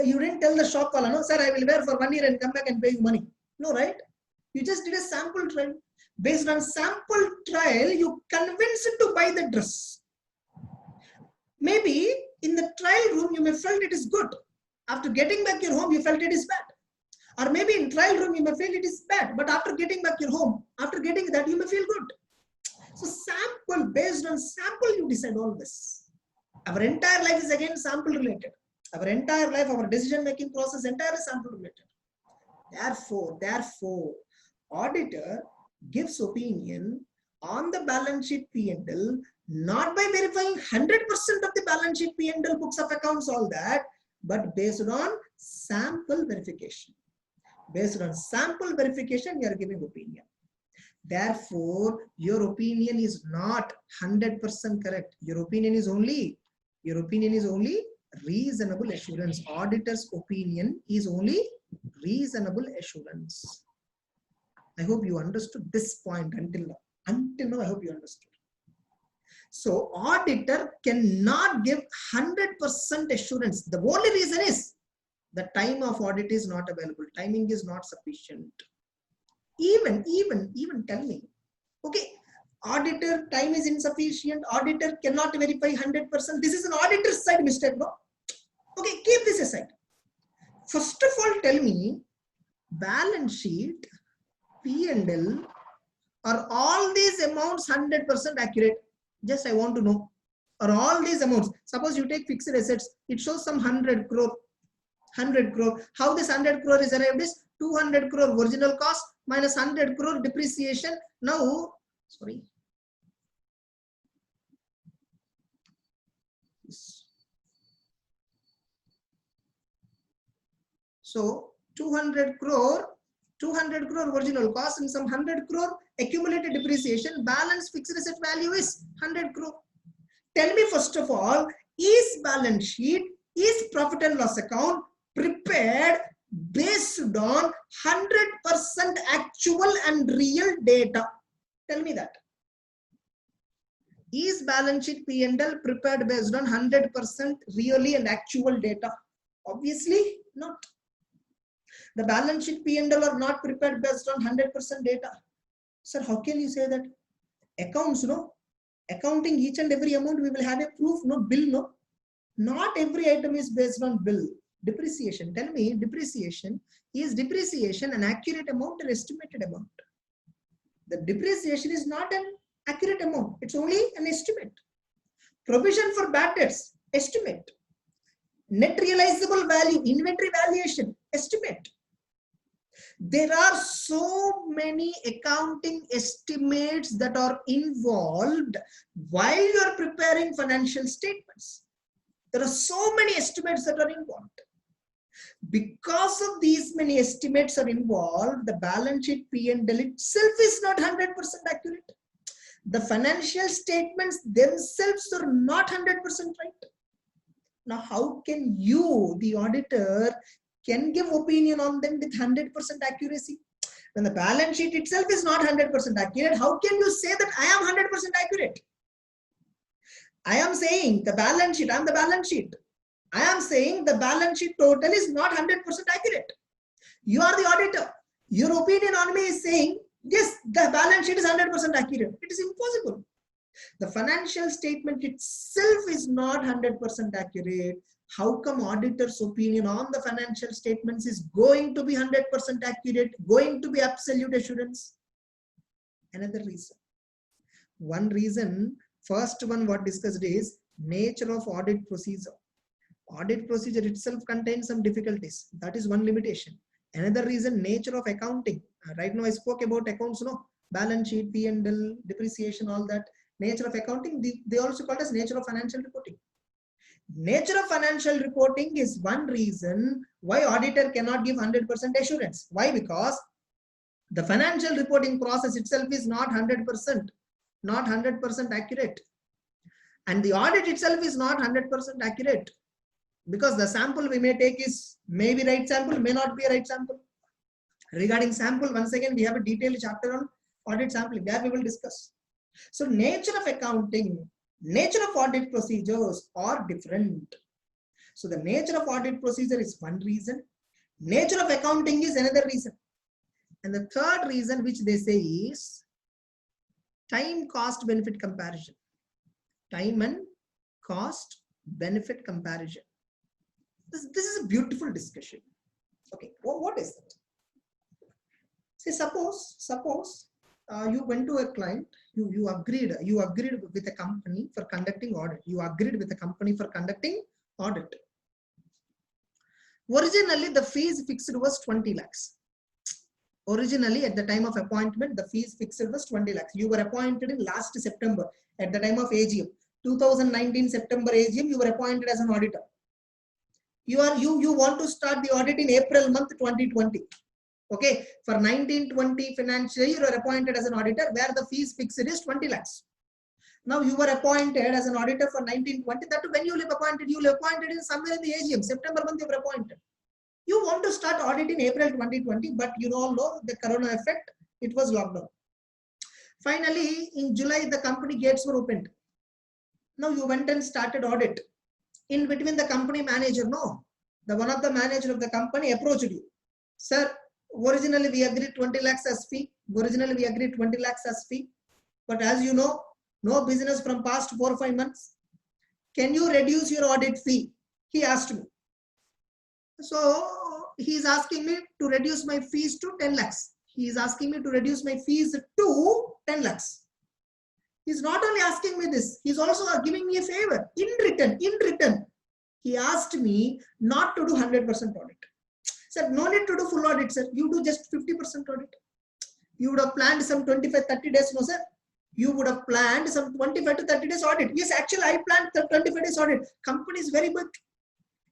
You didn't tell the shop caller, no, sir, I will wear for 1 year and come back and pay you money. No, right? You just did a sample trial. Based on sample trial, you convinced it to buy the dress. Maybe in the trial room, you may felt it is good. After getting back your home, you felt it is bad. Or maybe in trial room, you may feel it is bad. But after getting back your home, after getting that, you may feel good. So sample, based on sample, you decide all this. Our entire life is again sample related. Our entire life, our decision making process, entirely sample related. Therefore, auditor gives opinion on the balance sheet P&L, not by verifying 100% of the balance sheet P&L, books of accounts, all that, but based on sample verification. Based on sample verification, you are giving opinion. Therefore, your opinion is not 100% correct. Your opinion is only reasonable assurance. Auditor's opinion is only reasonable assurance. I hope you understood this point until now. Until now, I hope you understood. So, auditor cannot give 100% assurance. The only reason is the time of audit is not available. Timing is not sufficient. Even tell me, okay, auditor time is insufficient. Auditor cannot verify 100%. This is an auditor's side mistake, no? Okay, keep this aside. First of all, tell me, balance sheet, P&L, are all these amounts 100% accurate? Just I want to know. Are all these amounts? Suppose you take fixed assets, it shows some 100 crore. 100 crore. How this 100 crore is arrived is 200 crore original cost minus 100 crore depreciation. Now, sorry. So 200 crore original cost and some 100 crore accumulated depreciation. Balance fixed asset value is 100 crore. Tell me first of all, is balance sheet, is profit and loss account prepared based on 100% actual and real data? Tell me that. Is balance sheet P&L prepared based on 100% really and actual data? Obviously not. The balance sheet P&L are not prepared based on 100% data. Sir, how can you say that? Accounts, no? Accounting each and every amount, we will have a proof, no bill, no? Not every item is based on bill. Depreciation, tell me, depreciation, is depreciation an accurate amount or estimated amount? The depreciation is not an accurate amount. It's only an estimate. Provision for bad debts, estimate. Net realizable value, inventory valuation, estimate. There are so many accounting estimates that are involved while you are preparing financial statements. There are so many estimates that are involved. Because of these many estimates are involved, the balance sheet P&L itself is not 100% accurate. The financial statements themselves are not 100% right. Now, how can you, the auditor, can give opinion on them with 100% accuracy? When the balance sheet itself is not 100% accurate, how can you say that I am 100% accurate? I am saying the balance sheet, I am the balance sheet. I am saying the balance sheet total is not 100% accurate. You are the auditor. Your opinion on me is saying, yes, the balance sheet is 100% accurate. It is impossible. The financial statement itself is not 100% accurate. How come auditor's opinion on the financial statements is going to be 100% accurate, going to be absolute assurance? Another reason. One reason, first one what discussed is nature of audit procedure. Audit procedure itself contains some difficulties. That is one limitation. Another reason, nature of accounting. Right now I spoke about accounts, no? Balance sheet, P&L, depreciation, all that. Nature of accounting, they also call it as nature of financial reporting. Nature of financial reporting is one reason why auditor cannot give 100% assurance. Why? Because the financial reporting process itself is not 100% accurate. And the audit itself is not 100% accurate. Because the sample we may take is maybe right sample, may not be a right sample. Regarding sample, once again, we have a detailed chapter on audit sampling where we will discuss. So nature of accounting, nature of audit procedures are different. So the nature of audit procedure is one reason. Nature of accounting is another reason. And the third reason which they say is time cost benefit comparison. Time and cost benefit comparison. This is a beautiful discussion. Okay, what is it? Say suppose you went to a client, you agreed with a company for conducting audit. You agreed with a company for conducting audit. Originally, the fees fixed was 20 lakhs. Originally, at the time of appointment, the fees fixed was 20 lakhs. You were appointed in last September at the time of AGM. 2019 September AGM, you were appointed as an auditor. You want to start the audit in April month 2020. Okay, for 1920 financial year, you are appointed as an auditor where the fees fixed is 20 lakhs. Now you were appointed as an auditor for 1920. That when you were appointed in somewhere in the AGM, September month you were appointed. You want to start audit in April 2020, but you all know the corona effect, it was lockdown. Finally, in July, the company gates were opened. Now you went and started audit. In between, the company manager, one of the manager of the company approached you. Sir, originally we agreed 20 lakhs as fee. But as you know, no business from past 4 or 5 months. Can you reduce your audit fee? He asked me. So he is asking me to reduce my fees to 10 lakhs. He is asking me to reduce my fees to 10 lakhs. He's not only asking me this, he's also giving me a favor. In return, he asked me not to do 100% audit. Sir, no need to do full audit, sir. You do just 50% audit. You would have planned some 25-30 days, no, sir. You would have planned some 25 to 30 days audit. Yes, actually, I planned the 25 days audit. Company is very big.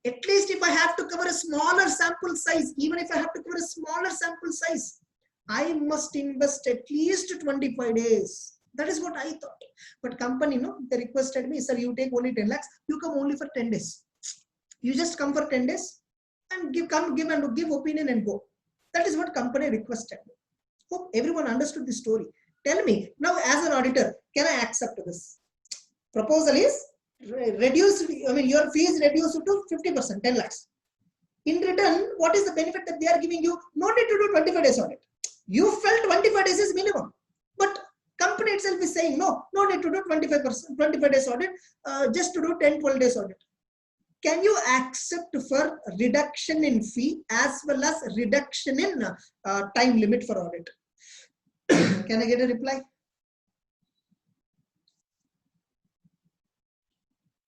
At least if I have to cover a smaller sample size, even if I have to cover a smaller sample size, I must invest at least 25 days. That is what I thought. But company, no, they requested me, sir, you take only 10 lakhs, you come only for 10 days. You just come for 10 days and give opinion and go. That is what company requested. Hope everyone understood this story. Tell me, now as an auditor, can I accept this? Proposal is reduced, your fee is reduced to 50%, 10 lakhs. In return, what is the benefit that they are giving you? No need to do 25 days audit. You felt 25 days is minimum. But company itself is saying, no need to do 25 days audit, just to do 10-12 days audit. Can you accept for reduction in fee as well as reduction in time limit for audit? Can I get a reply?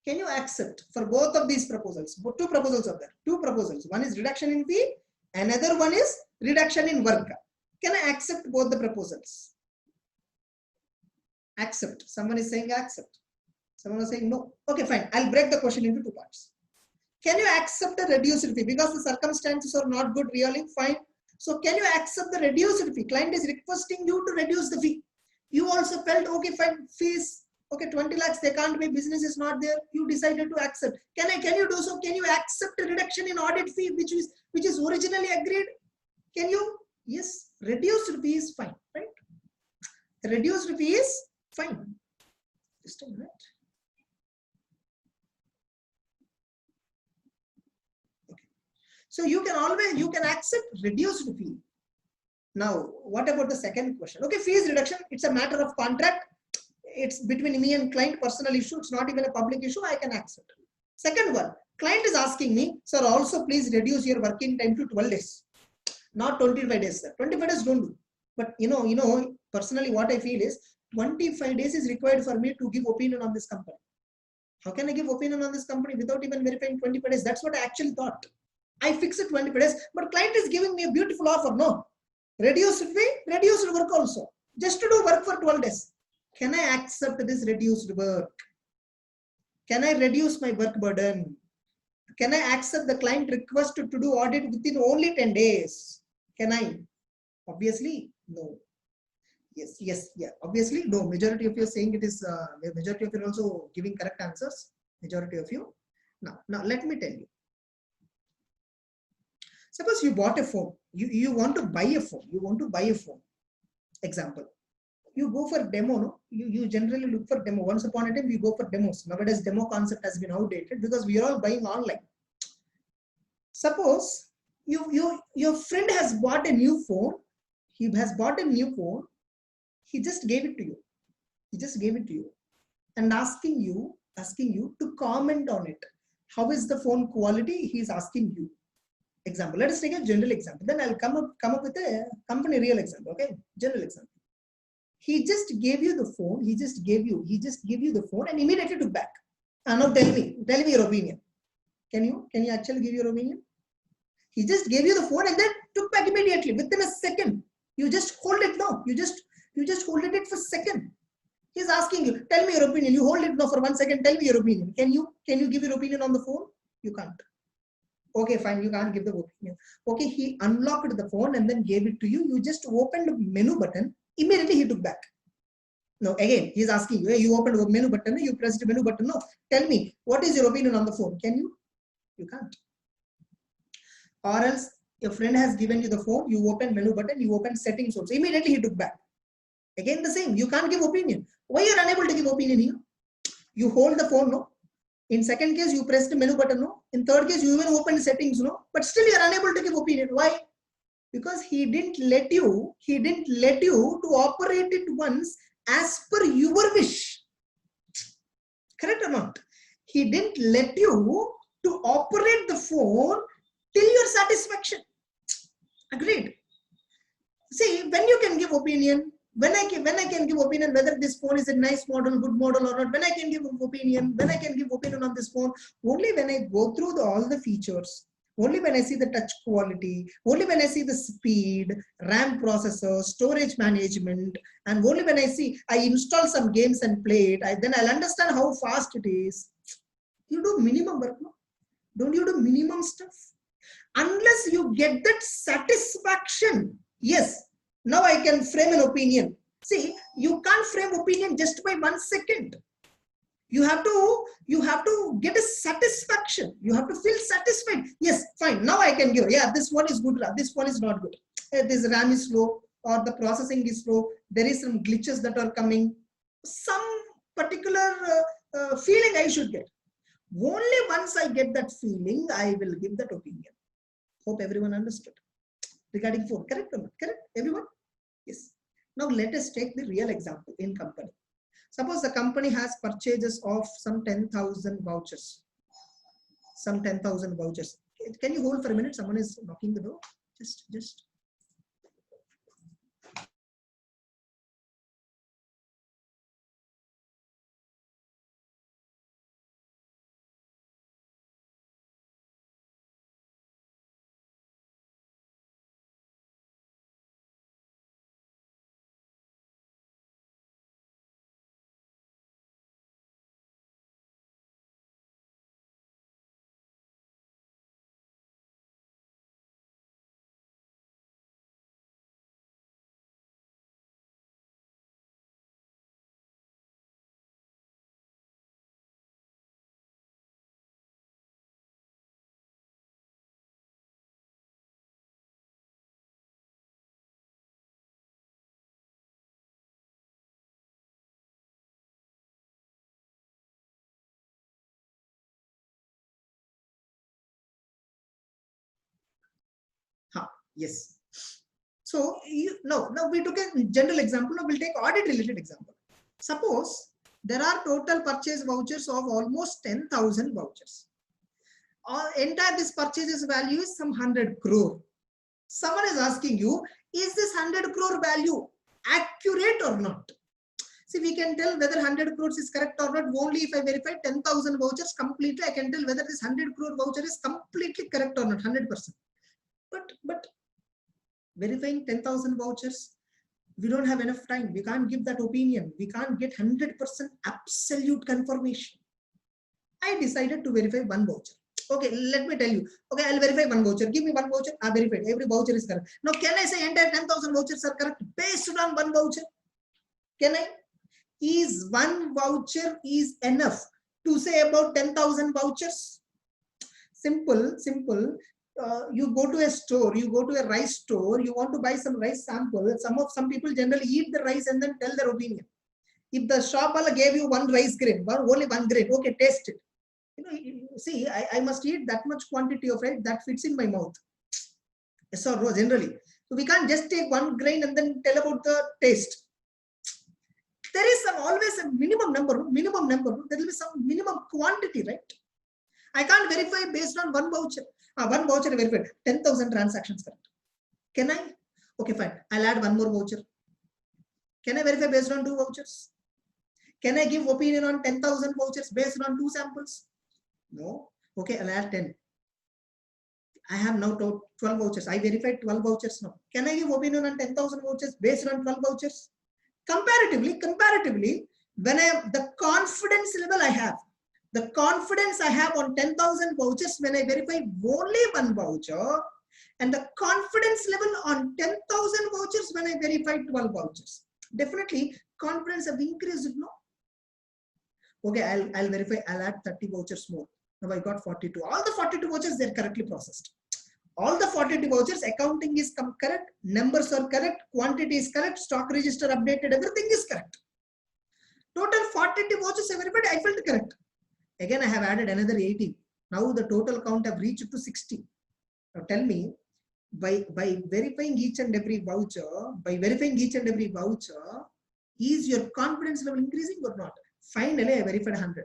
Can you accept for both of these proposals? Two proposals are there. Two proposals. One is reduction in fee, another one is reduction in work. Can I accept both the proposals? Accept. Someone is saying accept. Someone is saying no. Okay, fine. I'll break the question into two parts. Can you accept a reduced fee? Because the circumstances are not good, really, fine. So can you accept the reduced fee? Client is requesting you to reduce the fee. You also felt, okay, fine, fees, okay, 20 lakhs, they can't be, business is not there. You decided to accept. Can you do so? Can you accept a reduction in audit fee, which is originally agreed? Can you? Yes, reduced fee is fine, right? Reduced fee is fine. Just a minute. Okay. So you can accept reduced fee. Now, what about the second question? Okay, fees reduction, it's a matter of contract. It's between me and client, personal issue. It's not even a public issue. I can accept. Second one, client is asking me, sir, also please reduce your working time to 12 days. Not 25 days, sir. 25 days don't do. But personally what I feel is 25 days is required for me to give opinion on this company. How can I give opinion on this company without even verifying 25 days? That's what I actually thought. I fixed it 25 days, but client is giving me a beautiful offer. No, reduced fee, reduced work also. Just to do work for 12 days. Can I accept this reduced work? Can I reduce my work burden? Can I accept the client request to do audit within only 10 days? Can I? Obviously, no. Yes, yeah. Obviously, no. Majority of you are saying it is, majority of you are also giving correct answers. Majority of you. Now let me tell you. Suppose you bought a phone. You want to buy a phone. You want to buy a phone. Example. You go for demo, no? You generally look for demo. Once upon a time, we go for demos. Nowadays, demo concept has been outdated because we are all buying online. Suppose your friend has bought a new phone. He has bought a new phone. He just gave it to you. He just gave it to you, and asking you to comment on it. How is the phone quality? He is asking you. Example. Let us take a general example. Then I'll come up with a company real example. Okay, general example. He just gave you the phone. He just gave you the phone and immediately took back. Now tell me your opinion. Can you actually give your opinion? He just gave you the phone and then took back immediately within a second. You just hold it now. You just hold it for a second. He's asking you, tell me your opinion. You hold it now for 1 second. Tell me your opinion. Can you give your opinion on the phone? You can't. Okay, fine. You can't give the opinion. Okay, he unlocked the phone and then gave it to you. You just opened the menu button. Immediately he took back. No, again, he's asking you, hey, you opened the menu button, you pressed the menu button. No, tell me, what is your opinion on the phone? Can you? You can't. Or else, your friend has given you the phone, you open menu button, you open settings also. Immediately he took back. Again, the same. You can't give opinion. Why you are unable to give opinion here? You hold the phone, no? In second case, you press the menu button, no? In third case, you even open settings, no? But still you are unable to give opinion. Why? Because he didn't let you to operate it once as per your wish. Correct or not? He didn't let you to operate the phone till your satisfaction. Agreed? See, when you can give opinion, when I can give opinion whether this phone is a nice model, good model or not, when I can give opinion on this phone, only when I go through all the features. Only when I see the touch quality, only when I see the speed, RAM processor, storage management, and only when I install some games and play it, then I'll understand how fast it is. You do minimum work, no? Don't you do minimum stuff? Unless you get that satisfaction, yes, now I can frame an opinion. See, you can't frame opinion just by 1 second. You have to get a satisfaction. You have to feel satisfied. Yes, fine. Now I can give. Yeah, this one is good. This one is not good. This RAM is slow, or the processing is slow. There is some glitches that are coming. Some particular feeling I should get. Only once I get that feeling, I will give that opinion. Hope everyone understood. Regarding phone, correct or not? Correct, everyone? Yes. Now let us take the real example in company. Suppose the company has purchases of some 10,000 vouchers. Some 10,000 vouchers. Can you hold for a minute? Someone is knocking the door. Just. Yes. So now we took a general example. Now we'll take audit related example. Suppose there are total purchase vouchers of almost 10,000 vouchers. Entire this purchases value is some 100 crore. Someone is asking you, is this 100 crore value accurate or not? See, we can tell whether 100 crores is correct or not only if I verify 10,000 vouchers completely. I can tell whether this 100 crore voucher is completely correct or not, 100%. But verifying 10,000 vouchers, we don't have enough time. We can't give that opinion. We can't get 100% absolute confirmation. I decided to verify one voucher. Okay, let me tell you. Okay, I'll verify one voucher. Give me one voucher. I verified. Every voucher is correct. Now, can I say entire 10,000 vouchers are correct based on one voucher? Can I? Is one voucher is enough to say about 10,000 vouchers? Simple. You go to a store, you go to a rice store, you want to buy some rice sample. Some people generally eat the rice and then tell their opinion. If the shop gave you one rice grain, only one grain, okay, taste it. See, I must eat that much quantity of rice that fits in my mouth. Yes or no, generally. So we can't just take one grain and then tell about the taste. There is always a minimum number. There will be some minimum quantity, right? I can't verify based on one voucher. One voucher verified, 10,000 transactions correct. Can I? Okay, fine. I'll add one more voucher. Can I verify based on 2 vouchers? Can I give opinion on 10,000 vouchers based on 2 samples? No. Okay, I'll add 10. I have now 12 vouchers. I verified 12 vouchers now. Can I give opinion on 10,000 vouchers based on 12 vouchers? Comparatively, when the confidence level I have, the confidence I have on 10,000 vouchers when I verify only one voucher, and the confidence level on 10,000 vouchers when I verify 12 vouchers. Definitely, confidence have increased, no? Okay, I'll verify, I'll add 30 vouchers more. Now I got 42. All the 42 vouchers, they're correctly processed. All the 42 vouchers, accounting is correct, numbers are correct, quantity is correct, stock register updated, everything is correct. Total 42 vouchers I verified, I felt correct. Again, I have added another 18. Now the total count have reached to 60. Now tell me, by verifying each and every voucher, is your confidence level increasing or not? Finally, I verified 100.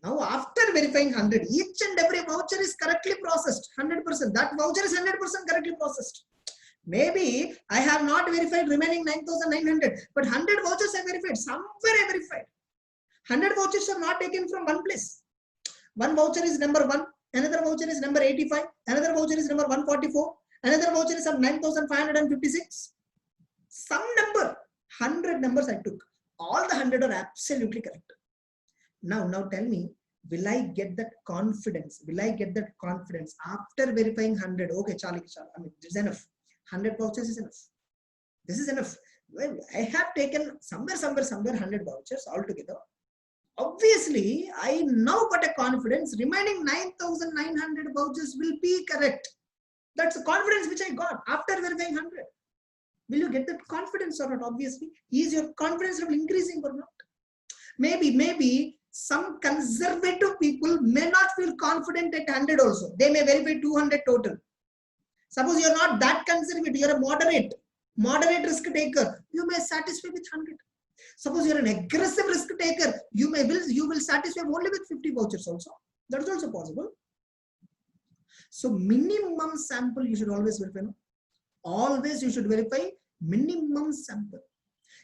Now, after verifying 100, each and every voucher is correctly processed, 100%. That voucher is 100% correctly processed. Maybe I have not verified remaining 9,900, but 100 vouchers I verified. Somewhere I verified. 100 vouchers are not taken from one place. One voucher is number 1, another voucher is number 85, another voucher is number 144, another voucher is some 9,556. Some number, 100 numbers I took. All the 100 are absolutely correct. Now tell me, Will I get that confidence? Will I get that confidence after verifying 100? Okay, Charlie, I mean, it's enough. 100 vouchers is enough. This is enough. Well, I have taken somewhere 100 vouchers altogether. Obviously, I now got a confidence. Remaining 9,900 vouchers will be correct. That's the confidence which I got after verifying 100. Will you get that confidence or not? Obviously, is your confidence level increasing or not? Maybe some conservative people may not feel confident at 100 also. They may verify 200 total. Suppose you're not that conservative, you're a moderate risk taker. You may satisfy with 100. Suppose you're an aggressive risk taker, you will satisfy only with 50 vouchers also. That is also possible. So minimum sample you should always verify. No? Always you should verify minimum sample,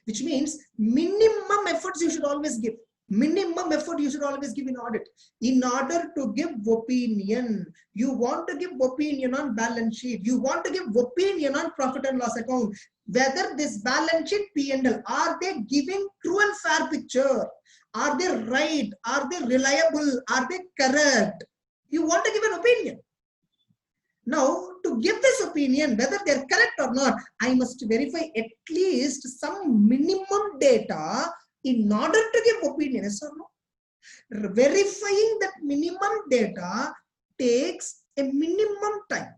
which means minimum efforts you should always give. Minimum effort you should always give in audit. In order to give opinion, you want to give opinion on balance sheet. You want to give opinion on profit and loss account. Whether this balance sheet P&L, are they giving true and fair picture? Are they right? Are they reliable? Are they correct? You want to give an opinion. Now, to give this opinion, whether they're correct or not, I must verify at least some minimum data in order to give opinion, yes or no? Verifying that minimum data takes a minimum time.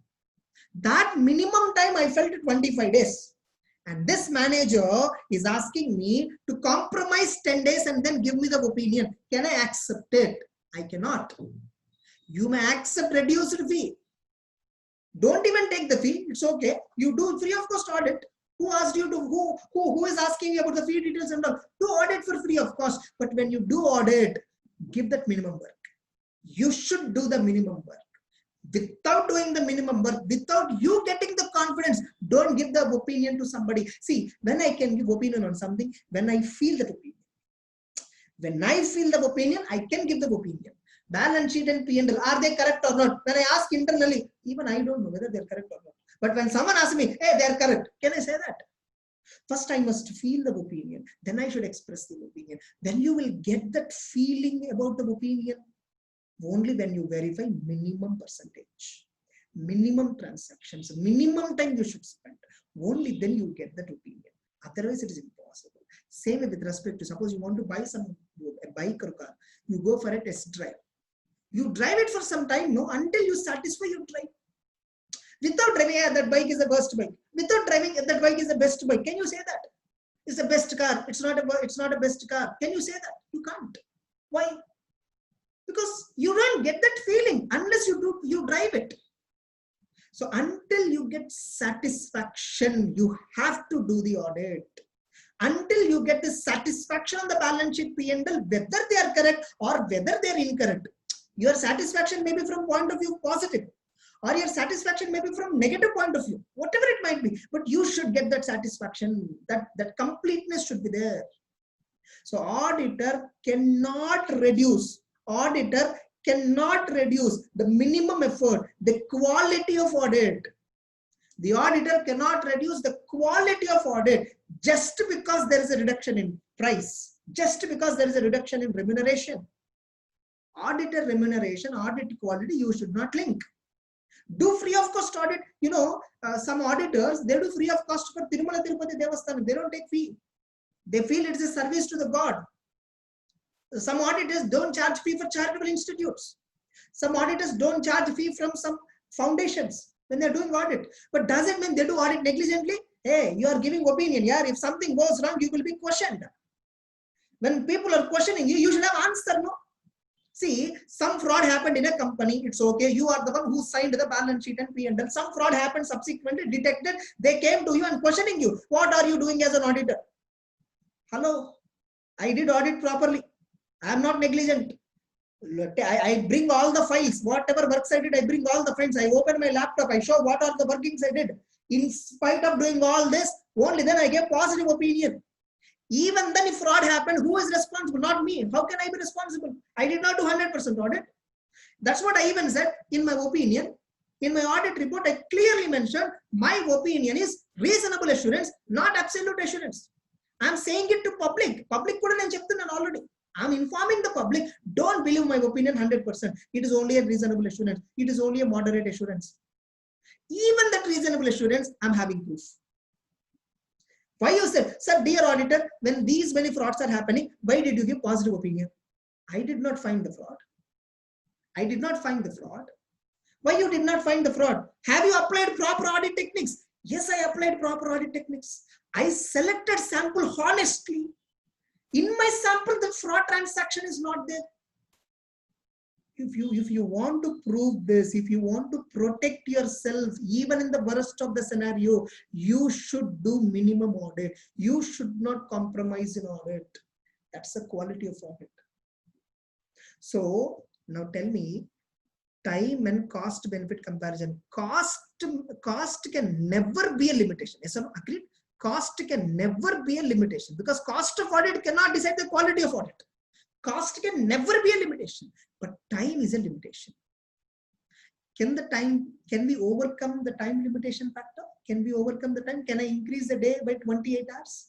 That minimum time I felt 25 days. And this manager is asking me to compromise 10 days and then give me the opinion. Can I accept it? I cannot. You may accept reduced fee. Don't even take the fee. It's okay. You do free of cost audit. Who asked you to, who is asking you about the fee details and all? Do audit for free of cost. But when you do audit, give that minimum work. You should do the minimum work. Without doing the minimum work, without you getting the confidence, don't give the opinion to somebody. See, when I can give opinion on something, when I feel that opinion. When I feel the opinion, I can give the opinion. Balance sheet and P&L, are they correct or not? When I ask internally, even I don't know whether they're correct or not. But when someone asks me, hey, they're correct, can I say that? First, I must feel the opinion. Then I should express the opinion. Then you will get that feeling about the opinion only when you verify minimum percentage, minimum transactions, minimum time you should spend. Only then you get that opinion. Otherwise, it is impossible. Same with respect to, suppose you want to buy a bike or car, you go for a test drive. You drive it for some time, no, until you satisfy your drive. Without driving, yeah, that bike is the best bike. Without driving, that bike is the best bike. Can you say that? It's the best car. It's not a best car. Can you say that? You can't. Why? Because you don't get that feeling unless you drive it. So until you get satisfaction, you have to do the audit. Until you get the satisfaction on the balance sheet P&L, whether they are correct or whether they are incorrect. Your satisfaction may be from point of view positive, or your satisfaction may be from negative point of view, whatever it might be, but you should get that satisfaction, that completeness should be there. So auditor cannot reduce the minimum effort, the quality of audit. The auditor cannot reduce the quality of audit just because there is a reduction in price, just because there is a reduction in remuneration. Auditor remuneration, audit quality, you should not link. Do free of cost audit. You know, some auditors, they do free of cost for Tirumala Tirupati Devasthanam. They don't take fee. They feel it is a service to the God. Some auditors don't charge fee for charitable institutes. Some auditors don't charge fee from some foundations when they're doing audit. But does it mean they do audit negligently? Hey, you are giving opinion. Yeah, if something goes wrong, you will be questioned. When people are questioning you, you should have answer, no? See, some fraud happened in a company, it's okay. You are the one who signed the balance sheet and P&L. Some fraud happened subsequently, detected. They came to you and questioning you. What are you doing as an auditor? Hello, I did audit properly. I am not negligent. I bring all the files. Whatever works I did, I bring all the files. I open my laptop. I show what are the workings I did. In spite of doing all this, only then I get positive opinion. Even then, if fraud happened, who is responsible? Not me. How can I be responsible? I did not do 100% audit. That's what I even said in my opinion. In my audit report, I clearly mentioned my opinion is reasonable assurance, not absolute assurance. I'm saying it to public. Public couldn't accept it already. I'm informing the public. Don't believe my opinion 100%. It is only a reasonable assurance. It is only a moderate assurance. Even that reasonable assurance, I'm having proof. Why you said, sir, dear auditor, when these many frauds are happening, why did you give positive opinion? I did not find the fraud. I did not find the fraud. Why you did not find the fraud? Have you applied proper audit techniques? Yes, I applied proper audit techniques. I selected sample honestly. In my sample, the fraud transaction is not there. If you want to prove this, if you want to protect yourself, even in the worst of the scenario, you should do minimum audit. You should not compromise in audit. That's the quality of audit. So now tell me, time and cost benefit comparison. Cost can never be a limitation. Yes or no? Agreed? Cost can never be a limitation, because cost of audit cannot decide the quality of audit. Cost can never be a limitation, but time is a limitation. Can we overcome the time limitation factor? Can we overcome the time? Can I increase the day by 28 hours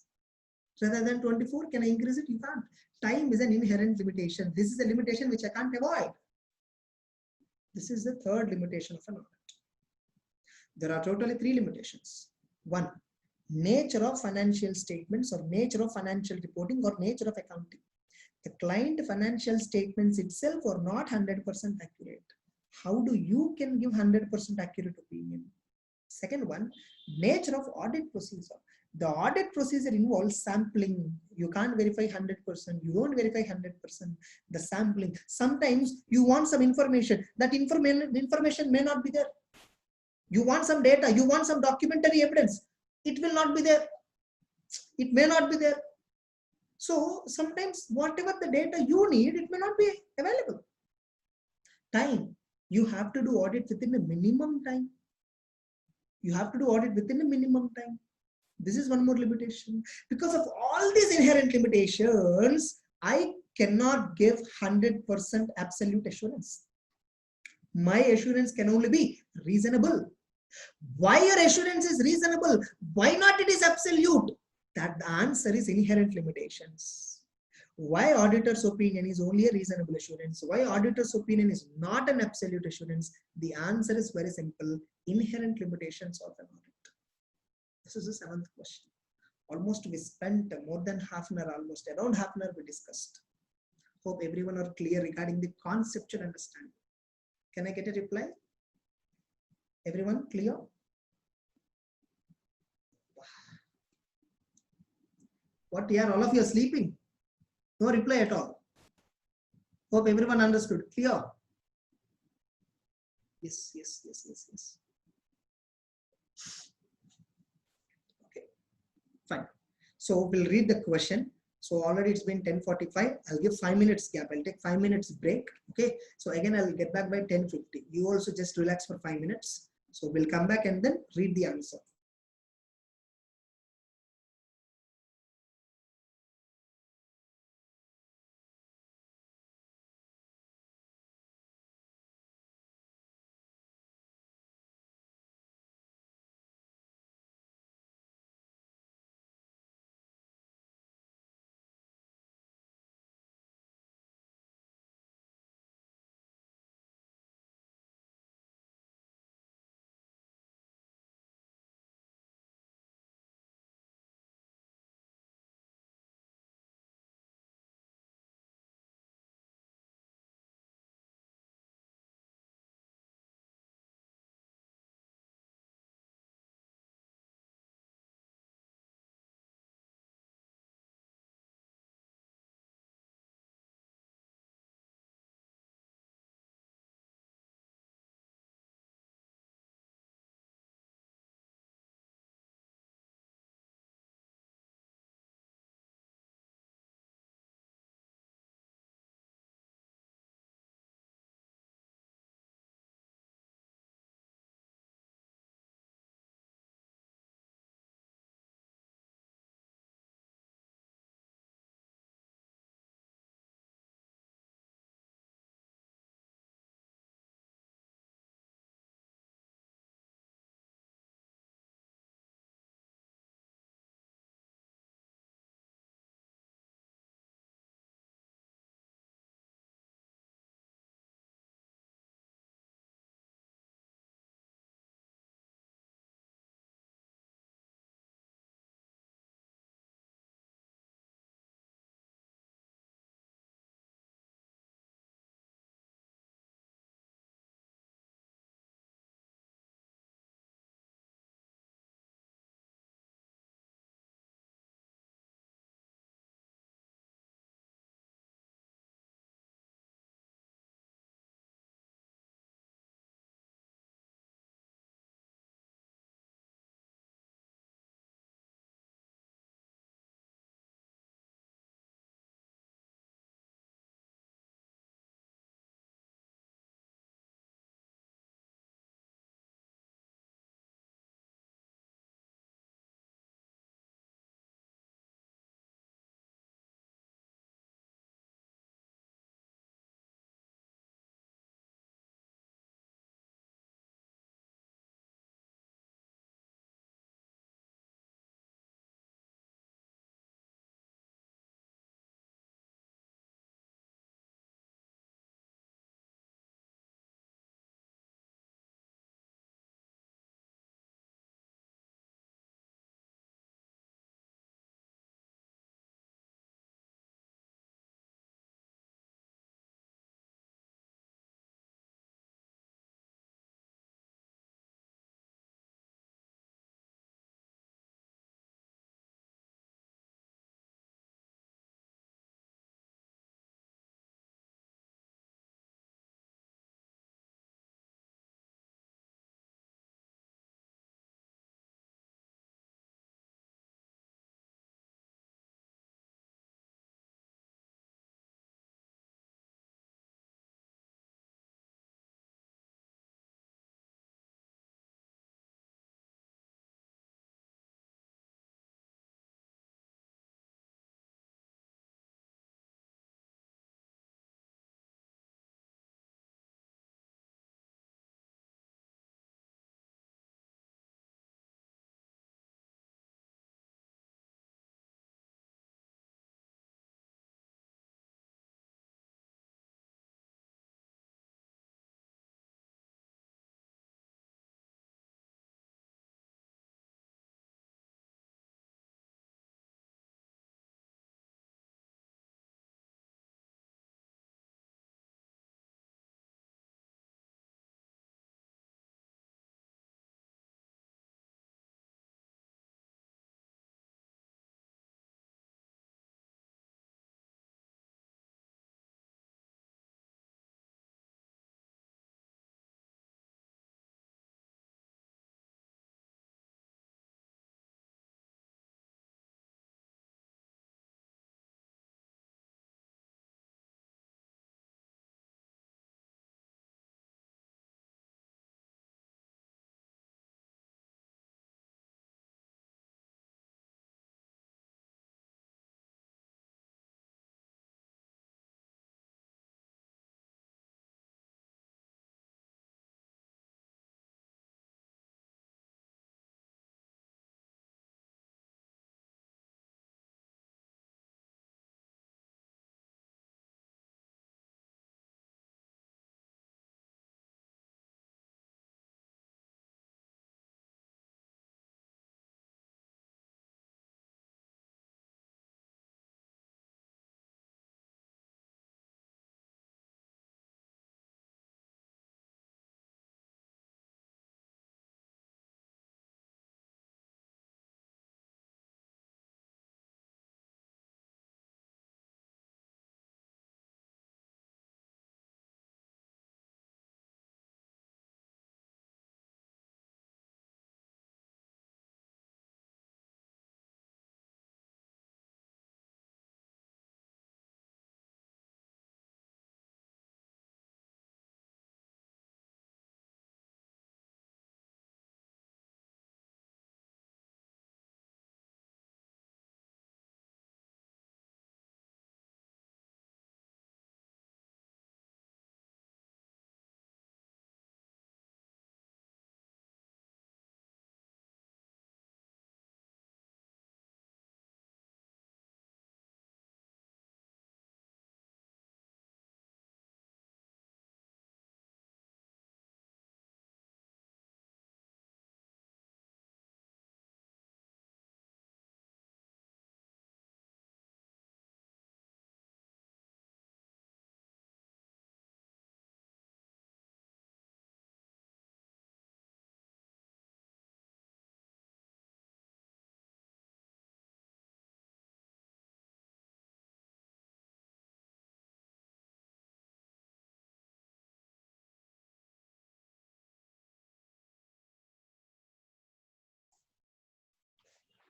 rather than 24? Can I increase it? You can't. Time is an inherent limitation. This is a limitation which I can't avoid. This is the third limitation of an audit. There are totally 3 limitations. 1, nature of financial statements, or nature of financial reporting, or nature of accounting. The client financial statements itself are not 100% accurate. How do you can give 100% accurate opinion? Second one, nature of audit procedure. The audit procedure involves sampling. You can't verify 100%. You don't verify 100%. The sampling. Sometimes you want some information. That information may not be there. You want some data. You want some documentary evidence. It will not be there. It may not be there. So sometimes whatever the data you need, it may not be available. Time. You have to do audit within a minimum time. You have to do audit within a minimum time. This is one more limitation. Because of all these inherent limitations, I cannot give 100% absolute assurance. My assurance can only be reasonable. Why your assurance is reasonable? Why not it is absolute? That the answer is inherent limitations. Why auditor's opinion is only a reasonable assurance? Why auditor's opinion is not an absolute assurance? The answer is very simple. Inherent limitations of an audit. This is the 7th question. Almost we spent more than half an hour, almost around half an hour we discussed. Hope everyone are clear regarding the conceptual understanding. Can I get a reply? Everyone clear? What here? All of you are sleeping. No reply at all. Hope everyone understood. Clear? Yes. Okay, fine. So we'll read the question. So already it's been 10:45. I'll give 5 minutes gap. I'll take 5 minutes break. Okay. So again, I'll get back by 10:50. You also just relax for 5 minutes. So we'll come back and then read the answer.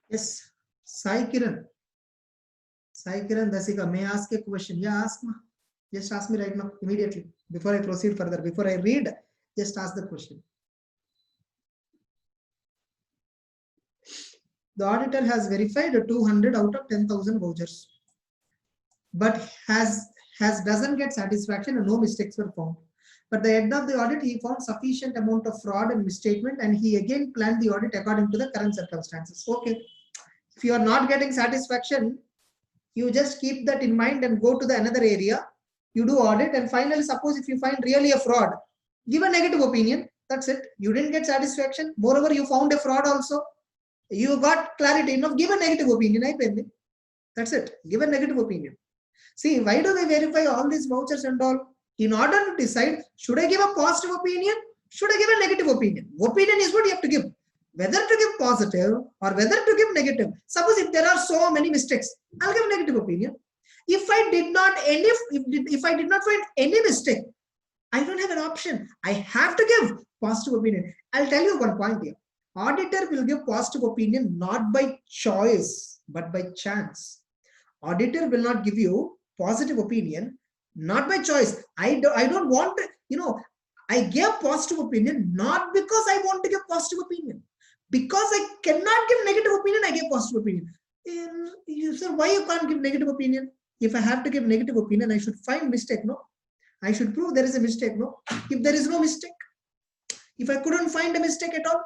Yes, Sai Kiran. Sai Kiran Dasika, may I ask a question? Yeah, ask ma. Just ask me right now, immediately. Before I proceed further, before I read, just ask the question. The auditor has verified 200 out of 10,000 vouchers, but doesn't get satisfaction and no mistakes were found. But the end of the audit, he found sufficient amount of fraud and misstatement, and he again planned the audit according to the current circumstances. Okay, if you are not getting satisfaction, you just keep that in mind and go to the another area. You do audit, and finally, suppose if you find really a fraud, give a negative opinion. That's it. You didn't get satisfaction. Moreover, you found a fraud also. You got clarity enough. Give a negative opinion. That's it. Give a negative opinion. See, why do we verify all these vouchers and all? In order to decide, should I give a positive opinion? Should I give a negative opinion? Opinion is what you have to give. Whether to give positive or whether to give negative. Suppose if there are so many mistakes, I'll give a negative opinion. If I did not find any mistake, I don't have an option. I have to give positive opinion. I'll tell you one point here. Auditor will give positive opinion not by choice, but by chance. Auditor will not give you positive opinion, not by choice. I don't want to, I gave positive opinion not because I want to give positive opinion. Because I cannot give negative opinion, I give positive opinion. You say, why you can't give negative opinion? If I have to give negative opinion, I should find mistake, no? I should prove there is a mistake, no? If there is no mistake, if I couldn't find a mistake at all,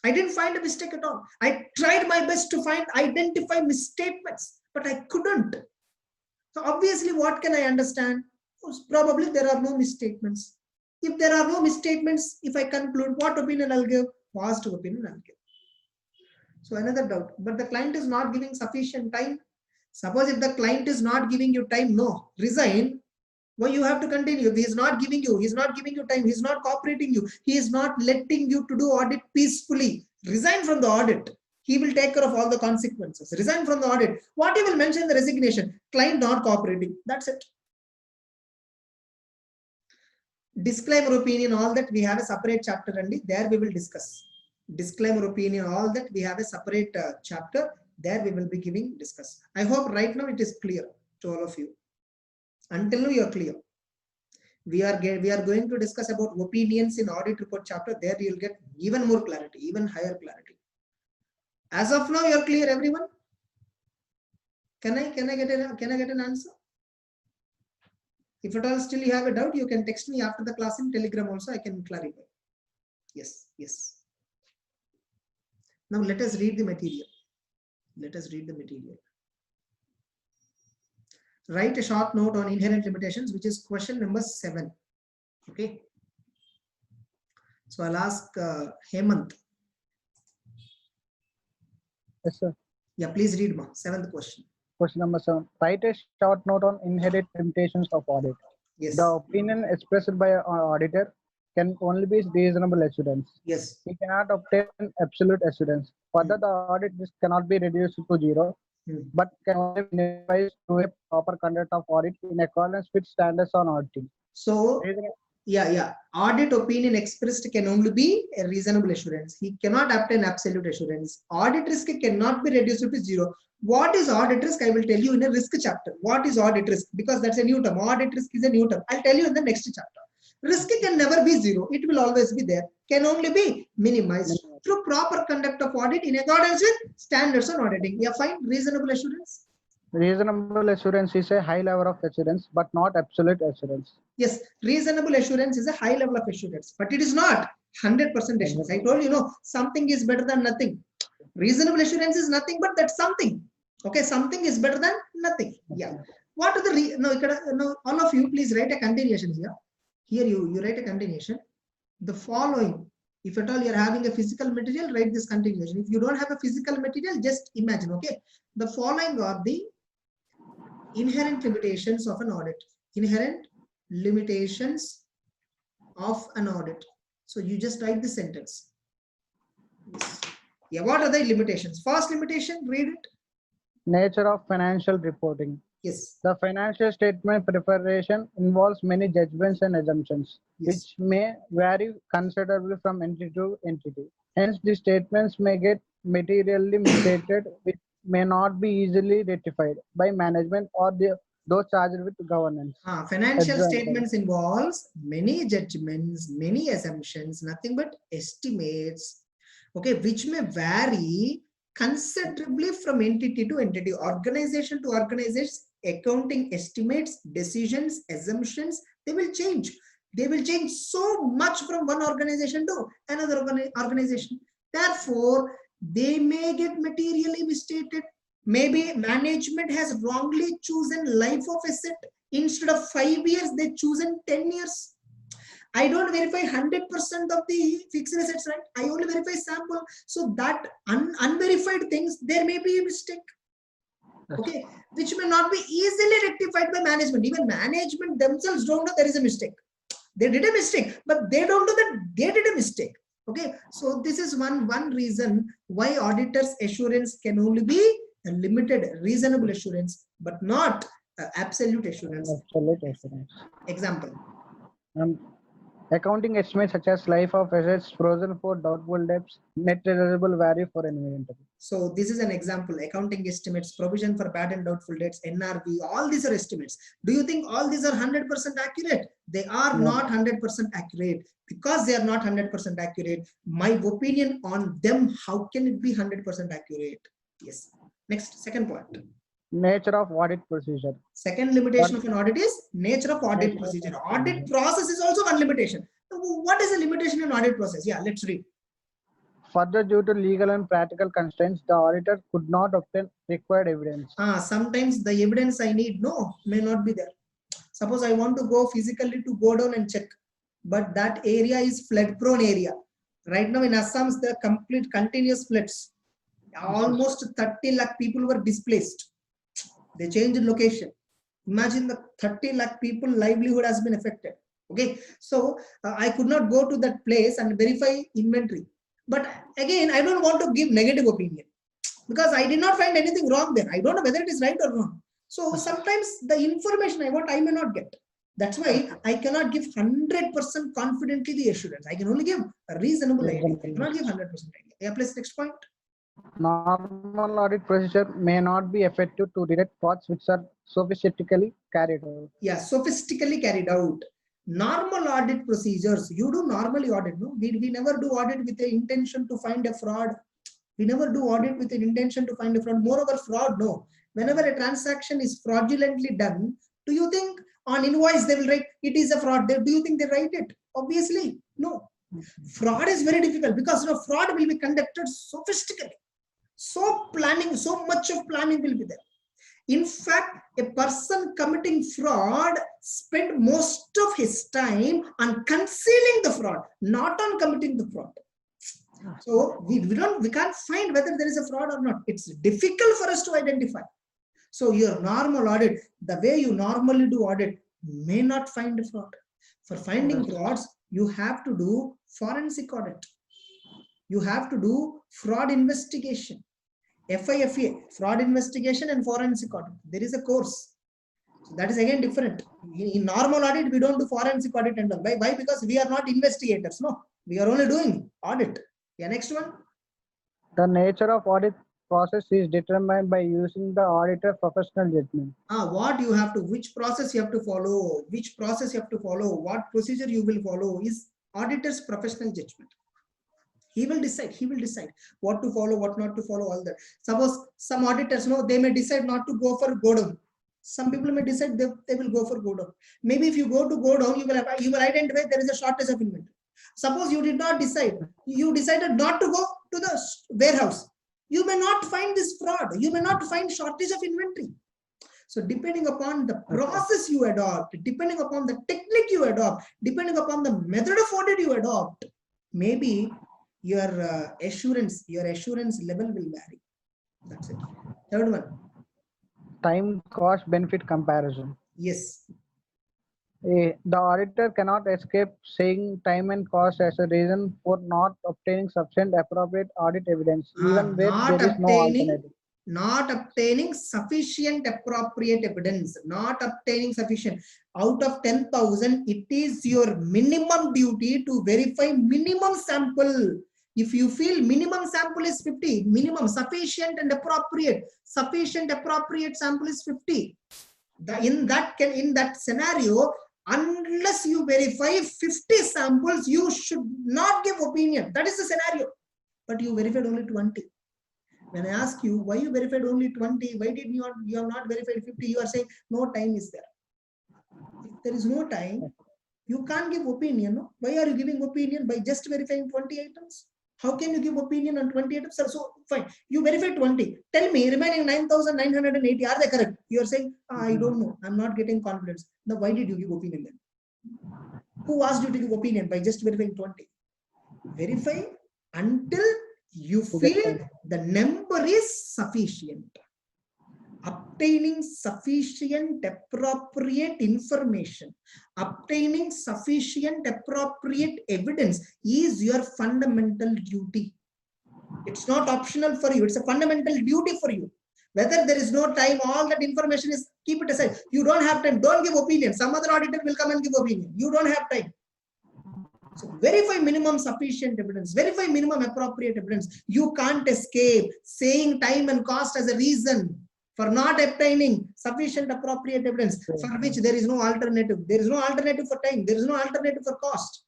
I didn't find a mistake at all. I tried my best to identify misstatements, but I couldn't. So obviously, what can I understand? Probably there are no misstatements. If there are no misstatements, if I conclude, what opinion I'll give? Positive opinion I'll give. So another doubt, but the client is not giving sufficient time. Suppose if the client is not giving you time, no, resign. Why you have to continue? He's not giving you time. He's not cooperating you. He is not letting you to do audit peacefully. Resign from the audit. He will take care of all the consequences. Resign from the audit. What he will mention in the resignation? Client not cooperating. That's it. Disclaimer opinion, all that we have a separate chapter, and there we will discuss. Disclaimer opinion, all that we have a separate chapter. There we will be discuss. I hope right now it is clear to all of you. Until now you are clear. We are going to discuss about opinions in audit report chapter. There you will get even more clarity, even higher clarity. As of now, you are clear, everyone. Can I get an answer? If at all still you have a doubt, you can text me after the class in Telegram also. I can clarify. Yes. Now let us read the material. Write a short note on inherent limitations, which is question number 7. Okay. So I'll ask Hemant. Yes, sir. Yeah, please read, ma. 7th question. Question number 7. Write a short note on inherent limitations of audit. Yes. The opinion expressed by an auditor can only be reasonable assurance. Yes. He cannot obtain absolute assurance. Further, the audit risk cannot be reduced to 0, but can only be minimized through a proper conduct of audit in accordance with standards on auditing. So, yeah. Audit opinion expressed can only be a reasonable assurance. He cannot obtain absolute assurance. Audit risk cannot be reduced to 0. What is audit risk? I will tell you in a risk chapter. What is audit risk? Because that's a new term. Audit risk is a new term. I'll tell you in the next chapter. Risk can never be 0. It will always be there. Can only be minimized through proper conduct of audit in accordance with standards on auditing. Yeah, fine. Reasonable assurance. Reasonable assurance is a high level of assurance, but not absolute assurance. Yes, reasonable assurance is a high level of assurance, but it is not 100% assurance. I told you, something is better than nothing. Reasonable assurance is nothing, but that's something. Okay, something is better than nothing. Yeah. What are the no, all of you, please write a continuation here. Here you write a continuation. The following, if at all you're having a physical material, write this continuation. If you don't have a physical material, just imagine. Okay, the following are the inherent limitations of an audit. Inherent limitations of an audit. So you just write the sentence. Yes. Yeah, what are the limitations? First limitation, read it. Nature of financial reporting. Yes. The financial statement preparation involves many judgments and assumptions, which may vary considerably from entity to entity. Hence, the statements may get materially misstated, which may not be easily rectified by management or those charged with governance. Financial Example. statements involves many judgments, many assumptions, nothing but estimates, okay, which may vary considerably from entity to entity, organization to organization. Accounting estimates, decisions, assumptions, they will change. They will change so much from one organization to another organization. Therefore, they may get materially misstated. Maybe management has wrongly chosen life of asset. Instead of 5 years, they chosen 10 years. I don't verify 100% of the fixed assets, right? I only verify sample. So that unverified things, there may be a mistake. Okay, which may not be easily rectified by management. Even management themselves don't know there is a mistake. They did a mistake, but they don't know that they did a mistake. Okay, so this is one reason why auditors' assurance can only be a limited, reasonable assurance, but not absolute assurance. Absolute assurance. Example. Accounting estimates such as life of assets, frozen for doubtful debts, net realizable value for inventory. So this is an example. Accounting estimates, provision for bad and doubtful debts, NRV, all these are estimates. Do you think all these are 100% accurate? They are not 100% accurate. Because they are not 100% accurate, my opinion on them, how can it be 100% accurate? Yes. Next, second point. Nature of audit procedure. Second limitation of an audit is nature of audit procedure. Audit process is also one limitation. What is the limitation in audit process? Yeah, let's read. Further, due to legal and practical constraints, the auditor could not obtain required evidence. Sometimes the evidence I need may not be there. Suppose I want to go physically to go down and check, but that area is flood prone area. Right now in Assam, the complete continuous floods. Almost 30 lakh people were displaced. They changed location. Imagine the 30 lakh people livelihood has been affected. Okay, so I could not go to that place and verify inventory. But again, I don't want to give negative opinion because I did not find anything wrong there. I don't know whether it is right or wrong. So sometimes the information I want, I may not get. That's why I cannot give 100% confidently the assurance. I can only give a reasonable idea. I cannot give 100% idea. Yeah, please, next point. Normal audit procedure may not be effective to detect frauds which are sophistically carried out. Yeah, sophistically carried out. Normal audit procedures, you do normally audit, no? We never do audit with the intention to find a fraud. We never do audit with an intention to find a fraud. Moreover, fraud, no. Whenever a transaction is fraudulently done, do you think on invoice they will write it is a fraud? Do you think they write it? Obviously, no. Fraud is very difficult because fraud will be conducted sophistically. So planning, so much of planning will be there. In fact, a person committing fraud spend most of his time on concealing the fraud, not on committing the fraud. So we can't find whether there is a fraud or not. It's difficult for us to identify. So your normal audit, the way you normally do audit, may not find a fraud. For finding frauds, you have to do forensic audit. You have to do fraud investigation. FIFA, fraud investigation and forensic audit. There is a course. So that is again different. In normal audit, we don't do forensic audit and all. Why? Because we are not investigators. No, we are only doing audit. Yeah, next one. The nature of audit process is determined by using the auditor professional judgment. What you have to, which process you have to follow, what procedure you will follow is auditor's professional judgment. He will decide what to follow, what not to follow, all that. Suppose some auditors, they may decide not to go for go down. Some people may decide they will go for go down. Maybe if you go down, you will identify there is a shortage of inventory. Suppose you did not decide, you decided not to go to the warehouse. You may not find this fraud. You may not find shortage of inventory. So depending upon the process you adopt, depending upon the technique you adopt, depending upon the method of audit you adopt, maybe your assurance level will vary. That's it. Third one. Time, cost, benefit comparison. Yes. The auditor cannot escape saying time and cost as a reason for not obtaining sufficient appropriate audit evidence, even where there is no alternative. Not obtaining sufficient appropriate evidence, not obtaining sufficient. Out of 10,000, it is your minimum duty to verify minimum sample. If you feel minimum sample is 50, minimum sufficient and appropriate sample is 50. In that scenario, unless you verify 50 samples, you should not give opinion. That is the scenario. But you verified only 20. When I ask you why you verified only 20, why did you have not verified 50? You are saying no time is there. If there is no time, you can't give opinion. No? Why are you giving opinion by just verifying 20 items? How can you give opinion on 20 items? So fine, you verify 20. Tell me, remaining 9,980, are they correct? You are saying, I don't know. I'm not getting confidence. Now, why did you give opinion then? Who asked you to give opinion by just verifying 20? Verify until you feel the number is sufficient. Obtaining sufficient appropriate information, obtaining sufficient appropriate evidence is your fundamental duty. It's not optional for you. It's a fundamental duty for you. Whether there is no time, all that information is, keep it aside. You don't have time. Don't give opinion. Some other auditor will come and give opinion. You don't have time. So verify minimum sufficient evidence, verify minimum appropriate evidence. You can't escape saying time and cost as a reason for not obtaining sufficient appropriate evidence for which there is no alternative. There is no alternative for time. There is no alternative for cost.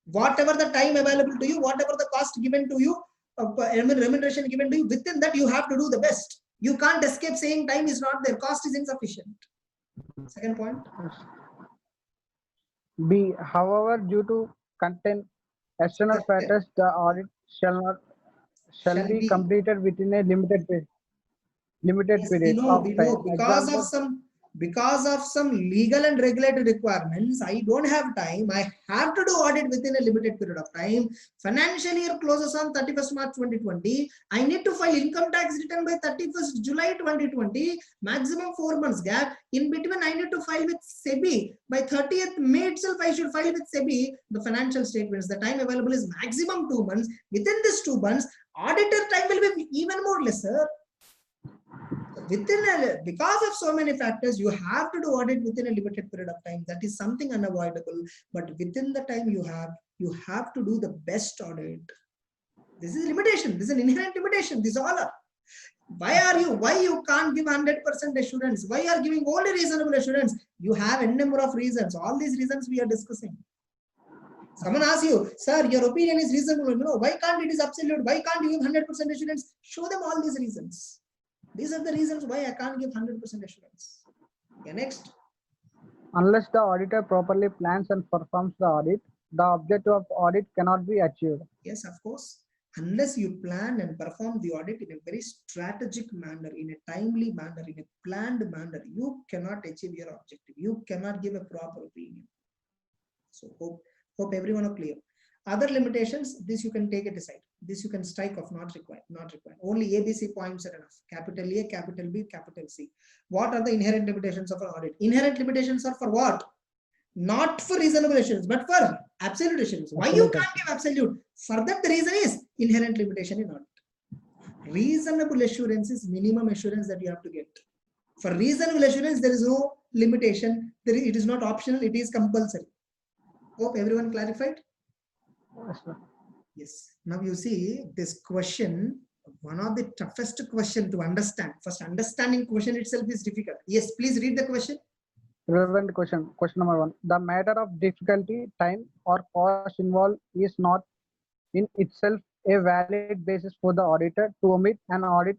Whatever the time available to you, whatever the cost given to you, remuneration given to you, within that you have to do the best. You can't escape saying time is not there, cost is insufficient. Second point. B. However, due to content external factors, the audit shall be completed within a limited period of time. Because of some legal and regulatory requirements, I don't have time. I have to do audit within a limited period of time. Financial year closes on 31st March 2020. I need to file income tax return by 31st July 2020. Maximum 4 months gap. In between, I need to file with SEBI. By 30th May itself, I should file with SEBI the financial statements. The time available is maximum 2 months. Within this 2 months, auditor time will be even more lesser. Because of so many factors, you have to do audit within a limited period of time. That is something unavoidable. But within the time you have to do the best audit. This is limitation. This is an inherent limitation. This all are. Why you can't give 100% assurance? Why are giving only reasonable assurance? You have a number of reasons. All these reasons we are discussing. Someone asks you, sir, your opinion is reasonable. No, why can't it is absolute? Why can't you give 100% assurance? Show them all these reasons. These are the reasons why I can't give 100% assurance. Yeah, next. Unless the auditor properly plans and performs the audit, the objective of audit cannot be achieved. Yes, of course. Unless you plan and perform the audit in a very strategic manner, in a timely manner, in a planned manner, you cannot achieve your objective. You cannot give a proper opinion. So hope everyone are clear. Other limitations, this you can take it aside. This you can strike off, not required, not required. Only ABC points are enough. Capital A, capital B, capital C. What are the inherent limitations of an audit? Inherent limitations are for what? Not for reasonable assurance, but for absolute assurance. Why you can't give absolute? For that, the reason is inherent limitation in audit. Reasonable assurance is minimum assurance that you have to get. For reasonable assurance, there is no limitation. It is not optional, it is compulsory. Hope everyone clarified? Yes. Now you see this question, one of the toughest question to understand. First, understanding question itself is difficult. Yes, please read the question. Relevant question. Question number 1. The matter of difficulty, time, or cost involved is not in itself a valid basis for the auditor to omit an audit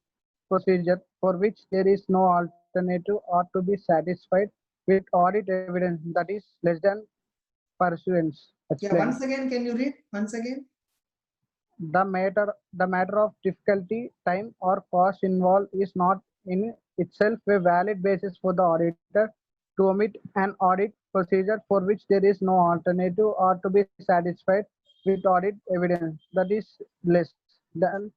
procedure for which there is no alternative or to be satisfied with audit evidence that is less than pursuance. Yeah, once again, can you read? Once again. The matter of difficulty, time, or cost involved is not in itself a valid basis for the auditor to omit an audit procedure for which there is no alternative or to be satisfied with audit evidence that is less than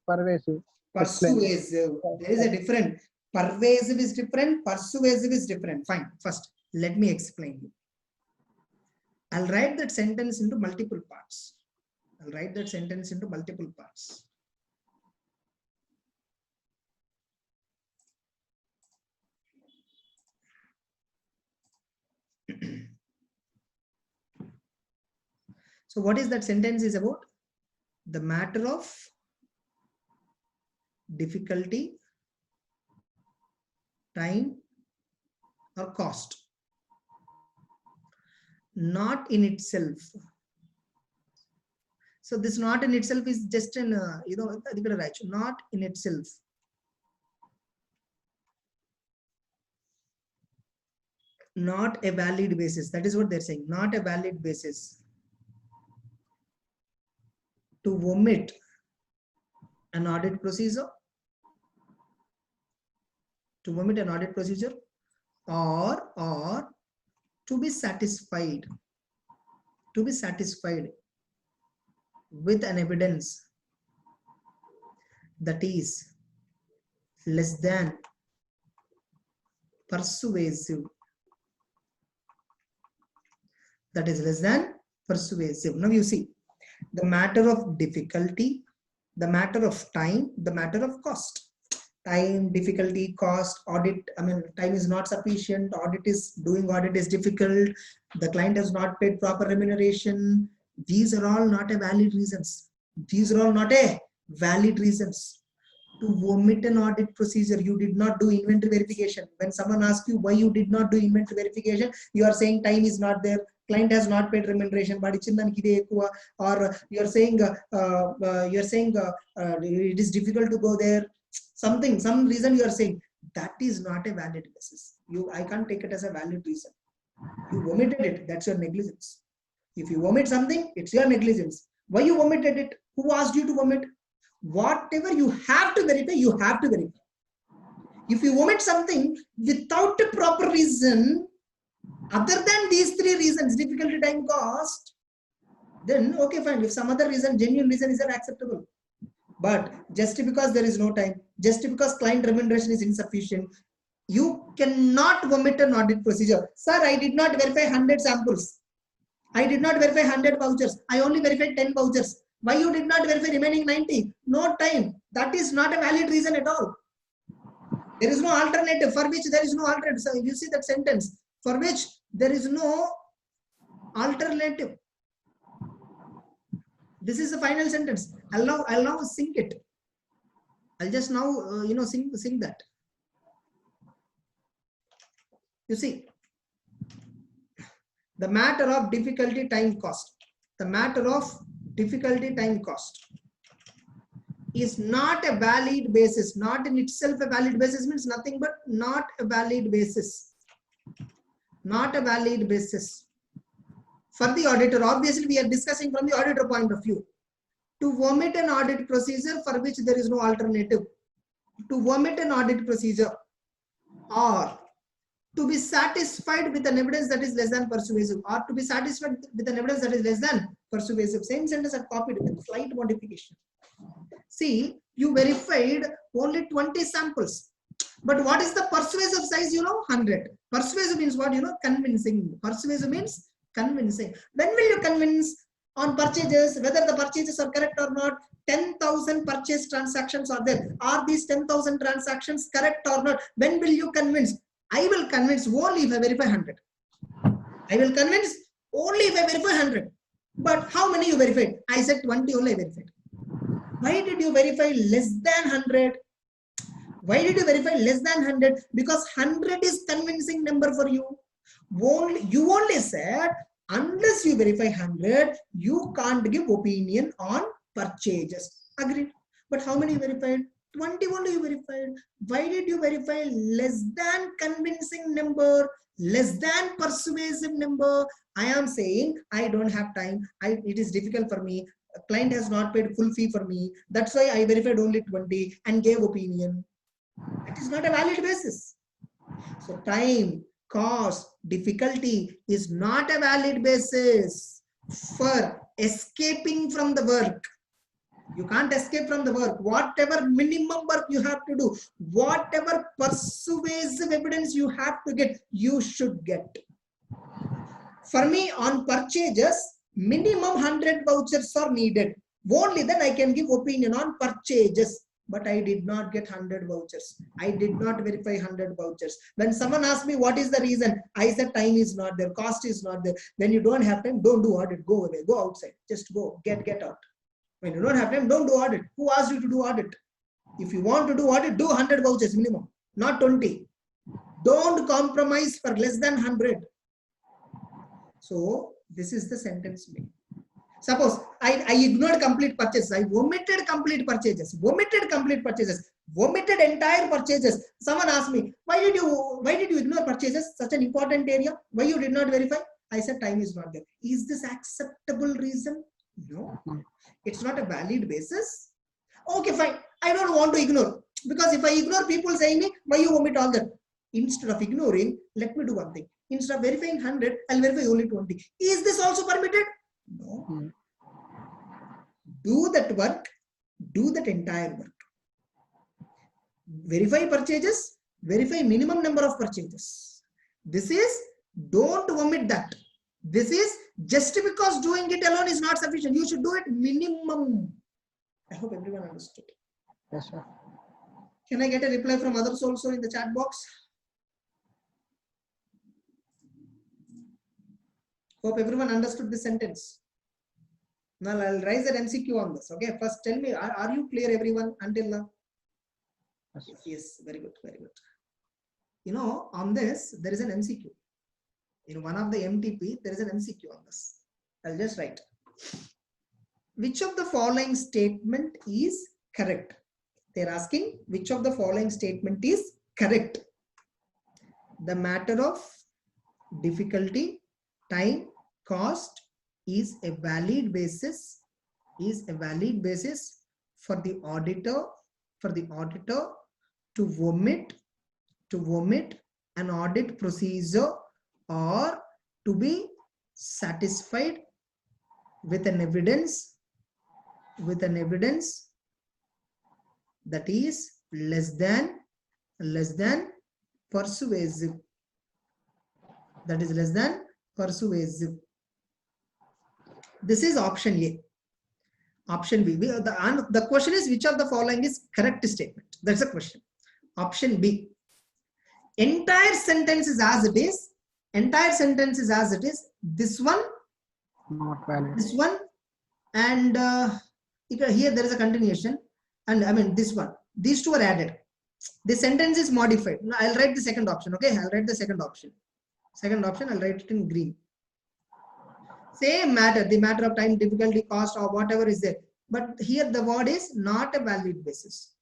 pervasive. Persuasive. There is a different. Pervasive is different. Persuasive is different. Fine. First, let me explain you. I'll write that sentence into multiple parts. I'll write that sentence into multiple parts. So what is that sentence is about? the matter of difficulty, time, or cost. Not in itself. So this not in itself is just an, not in itself. Not a valid basis. That is what they're saying. Not a valid basis to omit an audit procedure, or to be satisfied with an evidence that is less than persuasive. That is less than persuasive. Now you see, the matter of difficulty, the matter of time, the matter of cost. Time, difficulty, cost, audit. I mean, time is not sufficient. Audit is difficult. The client has not paid proper remuneration. These are all not a valid reasons. These are all not a valid reasons to omit an audit procedure. You did not do inventory verification. When someone asks you why you did not do inventory verification, you are saying time is not there. Client has not paid remuneration, or you're saying it is difficult to go there. Some reason you are saying that is not a valid basis. I can't take it as a valid reason. You omitted it, that's your negligence. If you omit something, it's your negligence. Why you omitted it? Who asked you to omit? Whatever you have to verify, you have to verify. If you omit something without a proper reason, other than these three reasons, difficulty, time, cost, then okay, fine. If some other reason, genuine reason is unacceptable. But just because there is no time, just because client remuneration is insufficient, you cannot omit an audit procedure. Sir, I did not verify 100 samples. I did not verify 100 vouchers. I only verified 10 vouchers. Why you did not verify remaining 90? No time. That is not a valid reason at all. There is no alternative for which there is no alternative. So you see that sentence, for which there is no alternative. This is the final sentence. I'll now sing it. I'll just now sing that. You see, the matter of difficulty, time, cost. The matter of difficulty, time, cost is not a valid basis. Not in itself a valid basis means nothing but not a valid basis. Not a valid basis. For the auditor, obviously we are discussing from the auditor point of view. To omit an audit procedure for which there is no alternative. To omit an audit procedure, or to be satisfied with an evidence that is less than persuasive, or to be satisfied with an evidence that is less than persuasive. Same sentence are copied with slight modification. See, you verified only 20 samples. But what is the persuasive size? 100. Persuasive means what? Convincing. Persuasive means convincing. When will you convince? On purchases, whether the purchases are correct or not. 10,000 purchase transactions are there. Are these 10,000 transactions correct or not? When will you convince? I will convince only if I verify 100. I will convince only if I verify 100. But how many you verified? I said 20 only I verified. Why did you verify less than 100? Why did you verify less than 100? Because 100 is convincing number for you. You only said unless you verify 100, you can't give opinion on purchases. Agreed. But how many you verified? 20 only you verified. Why did you verify less than convincing number, less than persuasive number? I am saying I don't have time. It is difficult for me. A client has not paid full fee for me. That's why I verified only 20 and gave opinion. That is not a valid basis. So time, cost, difficulty is not a valid basis for escaping from the work. You can't escape from the work. Whatever minimum work you have to do, whatever persuasive evidence you have to get, you should get. For me, on purchases, minimum 100 vouchers are needed. Only then I can give opinion on purchases. But I did not get 100 vouchers. I did not verify 100 vouchers. When someone asked me what is the reason, I said time is not there, cost is not there. When you don't have time, don't do audit, go away, go outside, just go, get out. When you don't have time, don't do audit. Who asked you to do audit? If you want to do audit, do 100 vouchers minimum, not 20. Don't compromise for less than 100. So this is the sentence meaning. Suppose I ignored complete purchases. I omitted complete purchases. Omitted complete purchases. Omitted entire purchases. Someone asked me, why did you ignore purchases? Such an important area. Why you did not verify? I said time is not there. Is this acceptable reason? No. It's not a valid basis. Okay, fine. I don't want to ignore, because if I ignore, people saying me, why you omit all that? Instead of ignoring, let me do one thing. Instead of verifying 100, I'll verify only 20. Is this also permitted? No. Do that work. Do that entire work. Verify purchases. Verify minimum number of purchases. This is, don't omit that. This is, just because doing it alone is not sufficient. You should do it minimum. I hope everyone understood. Yes, sir. Can I get a reply from others also in the chat box? Hope everyone understood this sentence. Now I'll raise an MCQ on this. Okay, first tell me, are you clear, everyone, until now? Yes, very good, very good. You know, on this, there is an MCQ. In one of the MTP, there is an MCQ on this. I'll just write. Which of the following statement is correct? They're asking which of the following statement is correct. The matter of difficulty, time, cost is a valid basis, for the auditor to omit an audit procedure or to be satisfied with an evidence that is less than persuasive. That is less than persuasive. This is option A. Option B. The question is, which of the following is correct statement? That's the question. Option B. Entire sentence is as it is. This one, Not valid. this one, and here there is a continuation, and I mean this one. These two are added. The sentence is modified. Now I'll write the second option. Okay, I'll write the second option. I'll write it in green. Same matter, the matter of time, difficulty, cost, or whatever is there. But here the word is not a valid basis.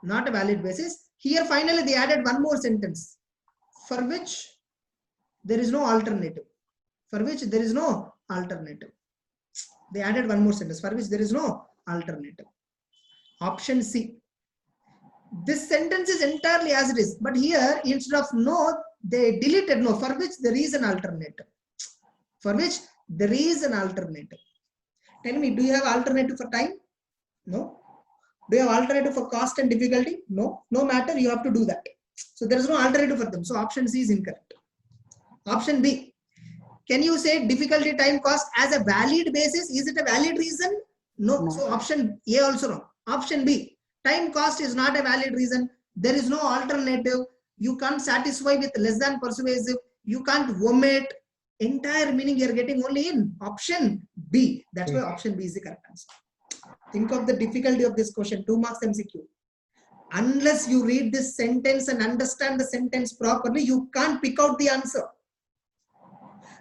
Not a valid basis. Here finally they added one more sentence for which there is no alternative. They added one more sentence for which there is no alternative. Option C. This sentence is entirely as it is, but here instead of no, they deleted no, for which there is an alternative. Tell me, do you have alternative for time? No. Do you have alternative for cost and difficulty? No. No matter, you have to do that. So there is no alternative for them. So option C is incorrect. Option B. Can you say difficulty, time, cost as a valid basis? Is it a valid reason? No. So option A also wrong. Option B. Time, cost is not a valid reason. There is no alternative. You can't satisfy with less than persuasive. You can't omit. Entire meaning you are getting only in option B. That's why option B is the correct answer. Think of the difficulty of this question. 2 marks MCQ. Unless you read this sentence and understand the sentence properly, you can't pick out the answer.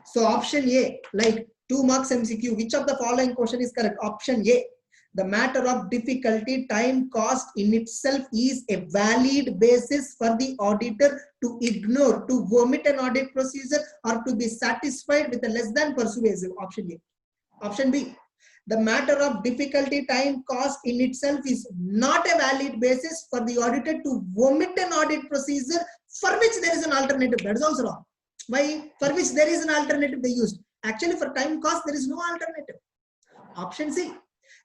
So option A, like 2 marks MCQ, which of the following question is correct? Option A. The matter of difficulty, time, cost in itself is a valid basis for the auditor to ignore, to omit an audit procedure or to be satisfied with a less than persuasive. Option A. Option B. The matter of difficulty, time, cost in itself is not a valid basis for the auditor to omit an audit procedure for which there is an alternative. That is also wrong. Why? For which there is an alternative they used. Actually, for time, cost, there is no alternative. Option C.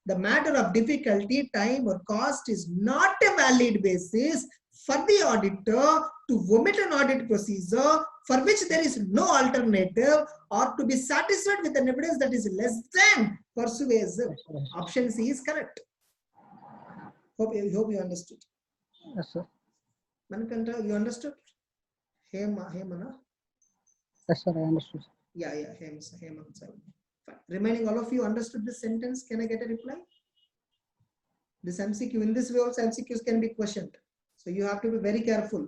The matter of difficulty, time, or cost is not a valid basis for the auditor to omit an audit procedure for which there is no alternative or to be satisfied with an evidence that is less than persuasive. Option C is correct. Hope you understood. Yes, sir. Manikanta, you understood? Hemana? Yes, sir, I understood. Yeah, Hemant. Fine. Remaining all of you understood this sentence. Can I get a reply? This MCQ, in this way also MCQs can be questioned. So you have to be very careful.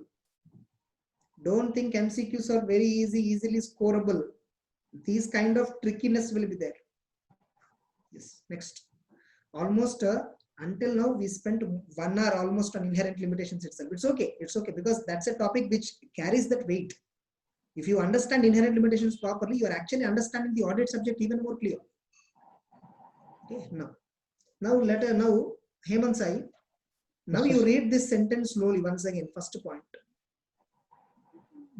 Don't think MCQs are very easy, easily scoreable. These kind of trickiness will be there. Yes, next. Almost until now we spent 1 hour almost on inherent limitations itself. It's okay, because that's a topic which carries that weight. If you understand inherent limitations properly, you are actually understanding the audit subject even more clear. Okay, now Hemant Sai, now you read this sentence slowly once again. First point.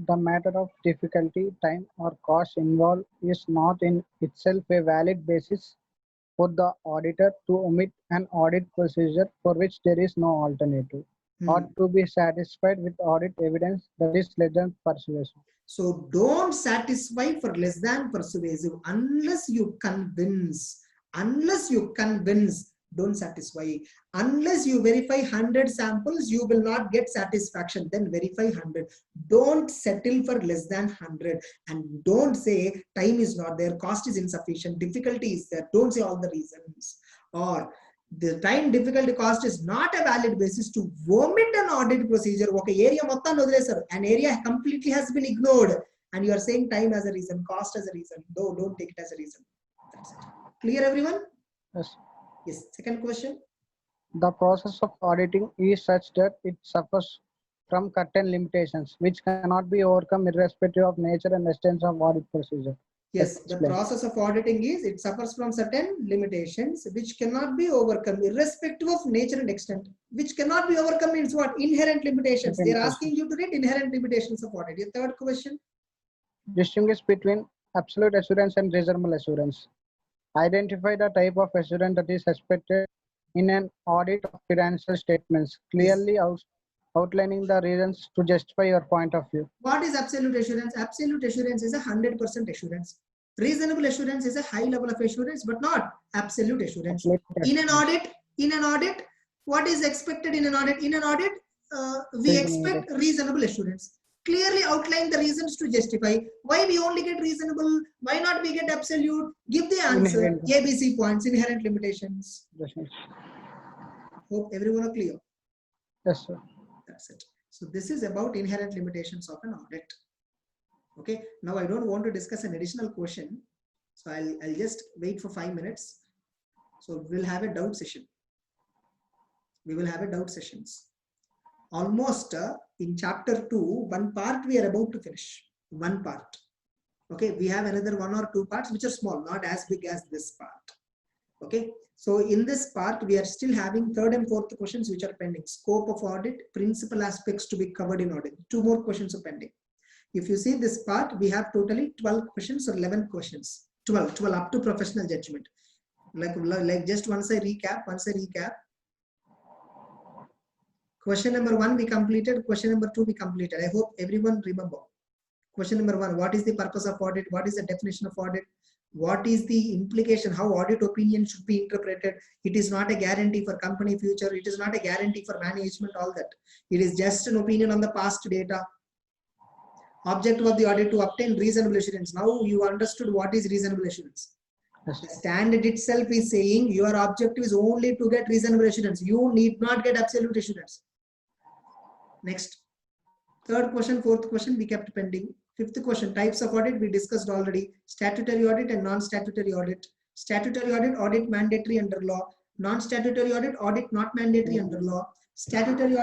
The matter of difficulty, time, or cost involved is not in itself a valid basis for the auditor to omit an audit procedure for which there is no alternative, or to be satisfied with audit evidence that is less than persuasive. So don't satisfy for less than persuasive unless you convince. Unless you convince, don't satisfy. Unless you verify 100 samples, you will not get satisfaction. Then verify 100. Don't settle for less than 100. And don't say time is not there, cost is insufficient, difficulty is there. Don't say all the reasons. Or the time, difficulty, cost is not a valid basis to omit an audit procedure. Okay, area an area completely has been ignored, and you are saying time as a reason, cost as a reason. No, don't take it as a reason. That's it. Clear, everyone? Yes. Yes. Second question. The process of auditing is such that it suffers from certain limitations which cannot be overcome irrespective of nature and extent of audit procedure. Yes, the process of auditing is it suffers from certain limitations which cannot be overcome irrespective of nature and extent. Which cannot be overcome means what? Inherent limitations. They are asking you to read inherent limitations of audit. Your third question. Distinguish between absolute assurance and reasonable assurance. Identify the type of assurance that is expected in an audit of financial statements, clearly outlining the reasons to justify your point of view. What is absolute assurance? Absolute assurance is 100% assurance. Reasonable assurance is a high level of assurance, but not absolute assurance. In an audit, what is expected in an audit? In an audit, we expect reasonable assurance. Clearly outline the reasons to justify why we only get reasonable, why not we get absolute. Give the answer. ABC points, inherent limitations. Yes, sir. Hope everyone are clear. Yes, sir. That's it. So this is about inherent limitations of an audit. Okay. Now I don't want to discuss an additional question, so I'll just wait for 5 minutes. So we'll have a doubt session. We will have a doubt sessions. Almost in chapter 2, one part we are about to finish. One part. Okay, we have another 1 or 2 parts which are small, not as big as this part. Okay, so in this part we are still having third and fourth questions which are pending. Scope of audit, principal aspects to be covered in audit. 2 more questions are pending. If you see this part, we have totally 12 questions or 11 questions. 12 up to professional judgment. Like just once I recap. Question number 1 we completed. Question number 2 we completed. I hope everyone remember. Question number 1, what is the purpose of audit? What is the definition of audit? What is the implication? How audit opinion should be interpreted? It is not a guarantee for company future. It is not a guarantee for management, all that. It is just an opinion on the past data. Objective of the audit to obtain reasonable assurance. Now you understood what is reasonable assurance. The standard itself is saying your objective is only to get reasonable assurance. You need not get absolute assurance. Next. Third question, fourth question we kept pending. Fifth question, types of audit we discussed already. Statutory audit and non-statutory audit. Statutory audit mandatory under law. Non-statutory audit not mandatory under law. Statutory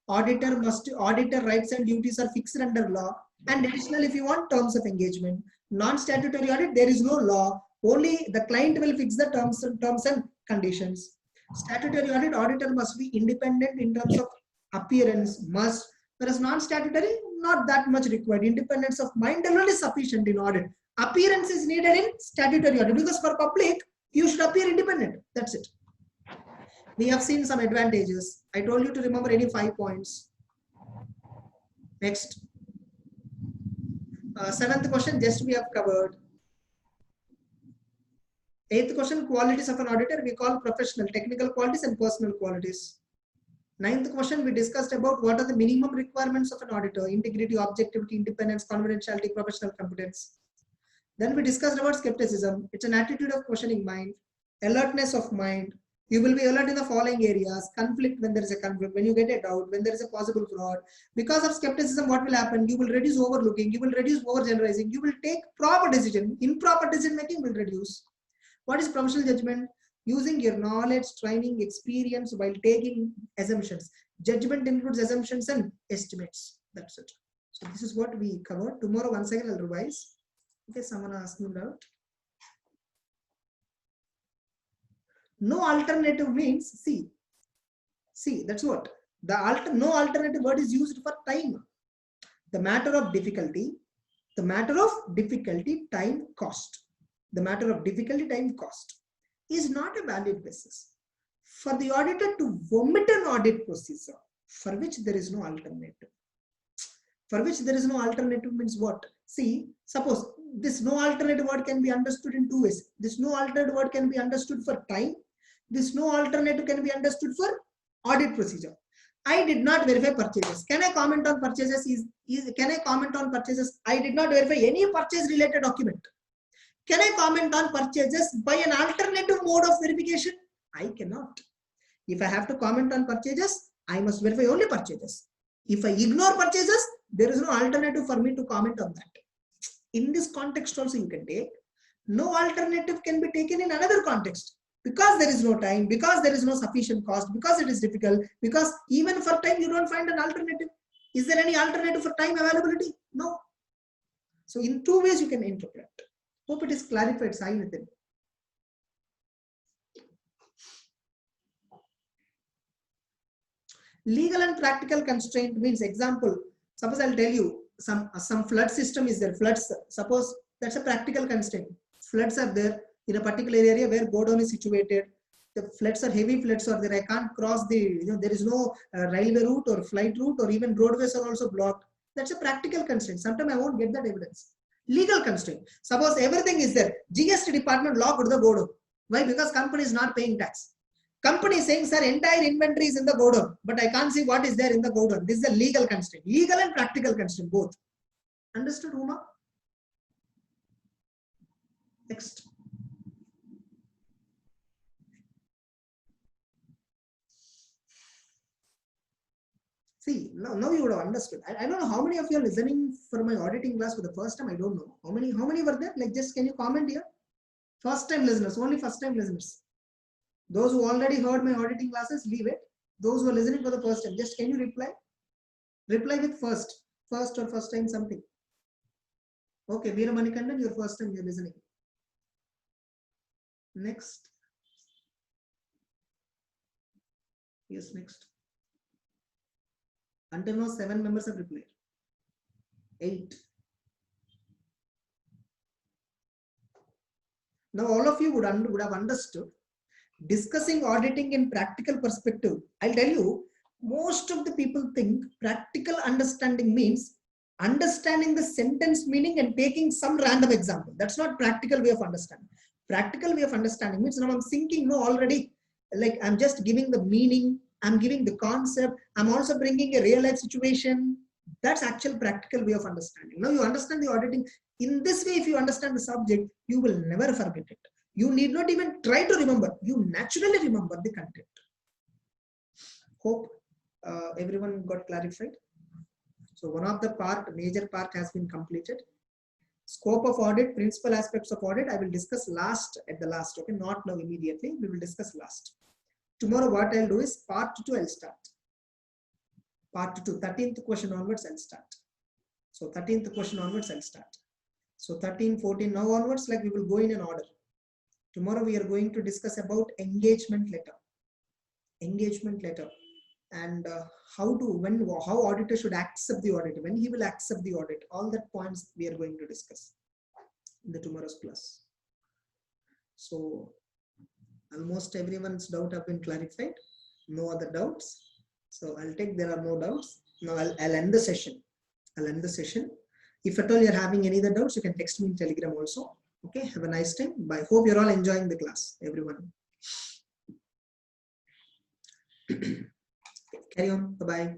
auditor rights and duties are fixed under law. And additionally, if you want terms of engagement. Non-statutory audit, there is no law. Only the client will fix the terms and conditions. Statutory auditor must be independent in terms of appearance, must. Whereas non-statutory, not that much required. Independence of mind alone is sufficient in audit. Appearance is needed in statutory audit because for public, you should appear independent. That's it. We have seen some advantages. I told you to remember any 5 points. Next. 7th question, just we have covered. 8th question, qualities of an auditor, we call professional, technical qualities and personal qualities. 9th question, we discussed about what are the minimum requirements of an auditor: integrity, objectivity, independence, confidentiality, professional competence. Then we discussed about skepticism. It's an attitude of questioning mind, alertness of mind, You will be alert in the following areas: conflict when there is a conflict, when you get a doubt, when there is a possible fraud. Because of skepticism, what will happen? You will reduce overlooking, you will reduce overgeneralizing, you will take proper decision. Improper decision making will reduce. What is professional judgment? Using your knowledge, training, experience while taking assumptions. Judgment includes assumptions and estimates. That's it. So this is what we covered. Tomorrow, once again, I'll revise. Okay, someone asked me about. No alternative means, see, that's what. No alternative word is used for time. The matter of difficulty, time, cost. The matter of difficulty, time, cost is not a valid basis for the auditor to vomit an audit procedure for which there is no alternative. For which there is no alternative means what? See, suppose this no alternative word can be understood in two ways. This no alternative word can be understood for time. This no alternative can be understood for audit procedure. I did not verify purchases. Can I comment on purchases? Can I comment on purchases? I did not verify any purchase related document. Can I comment on purchases by an alternative mode of verification? I cannot. If I have to comment on purchases, I must verify only purchases. If I ignore purchases, there is no alternative for me to comment on that. In this context also you can take. No alternative can be taken in another context. Because there is no time, because there is no sufficient cost, because it is difficult, because even for time you don't find an alternative. Is there any alternative for time availability? No. So in two ways you can interpret. Hope it is clarified, Sai Nitin. Legal and practical constraint means, example, suppose I'll tell you some flood system is there. Floods, suppose that's a practical constraint. Floods are there in a particular area where Godown is situated. The floods are heavy floods are there. I can't cross the, there is no railway route or flight route, or even roadways are also blocked. That's a practical constraint. Sometimes I won't get that evidence. Legal constraint. Suppose everything is there. GST department locked the Godown. Why? Because company is not paying tax. Company is saying, sir, entire inventory is in the Godown, but I can't see what is there in the Godown. This is a legal constraint. Legal and practical constraint, both. Understood, Uma? Next. See, now you would have understood. I don't know how many of you are listening for my auditing class for the first time. I don't know. How many were there? Like, just can you comment here? First time listeners, only first time listeners. Those who already heard my auditing classes, leave it. Those who are listening for the first time, just can you reply? Reply with first or first time something. Okay, Veera Manikandan, your first time you're listening. Next. Yes, next. Until now, 7 members have replied. 8. Now, all of you would have understood. Discussing auditing in practical perspective, I'll tell you, most of the people think practical understanding means understanding the sentence meaning and taking some random example. That's not practical way of understanding. Practical way of understanding means now I'm thinking, no, already, like I'm just giving the meaning, I'm giving the concept, I'm also bringing a real life situation. That's actual practical way of understanding. Now you understand the auditing. In this way, if you understand the subject, you will never forget it. You need not even try to remember. You naturally remember the content. Hope everyone got clarified. So one of the major part has been completed. Scope of audit, principal aspects of audit, I will discuss at the last. Okay, not now immediately. We will discuss last. Tomorrow what I'll do is part 2 I'll start. Part 2, 13th question onwards I'll start. So 13th question onwards I'll start. So 13, 14, now onwards, like we will go in an order. Tomorrow we are going to discuss about engagement letter. Engagement letter. And how auditor should accept the audit, when he will accept the audit. All that points we are going to discuss in the tomorrow's class. So almost everyone's doubt have been clarified. No other doubts. So I'll take there are no doubts. Now I'll end the session. I'll end the session. If at all you're having any other doubts, you can text me in Telegram also. Okay, have a nice time. Bye. Hope you're all enjoying the class, everyone. Carry on. Bye-bye.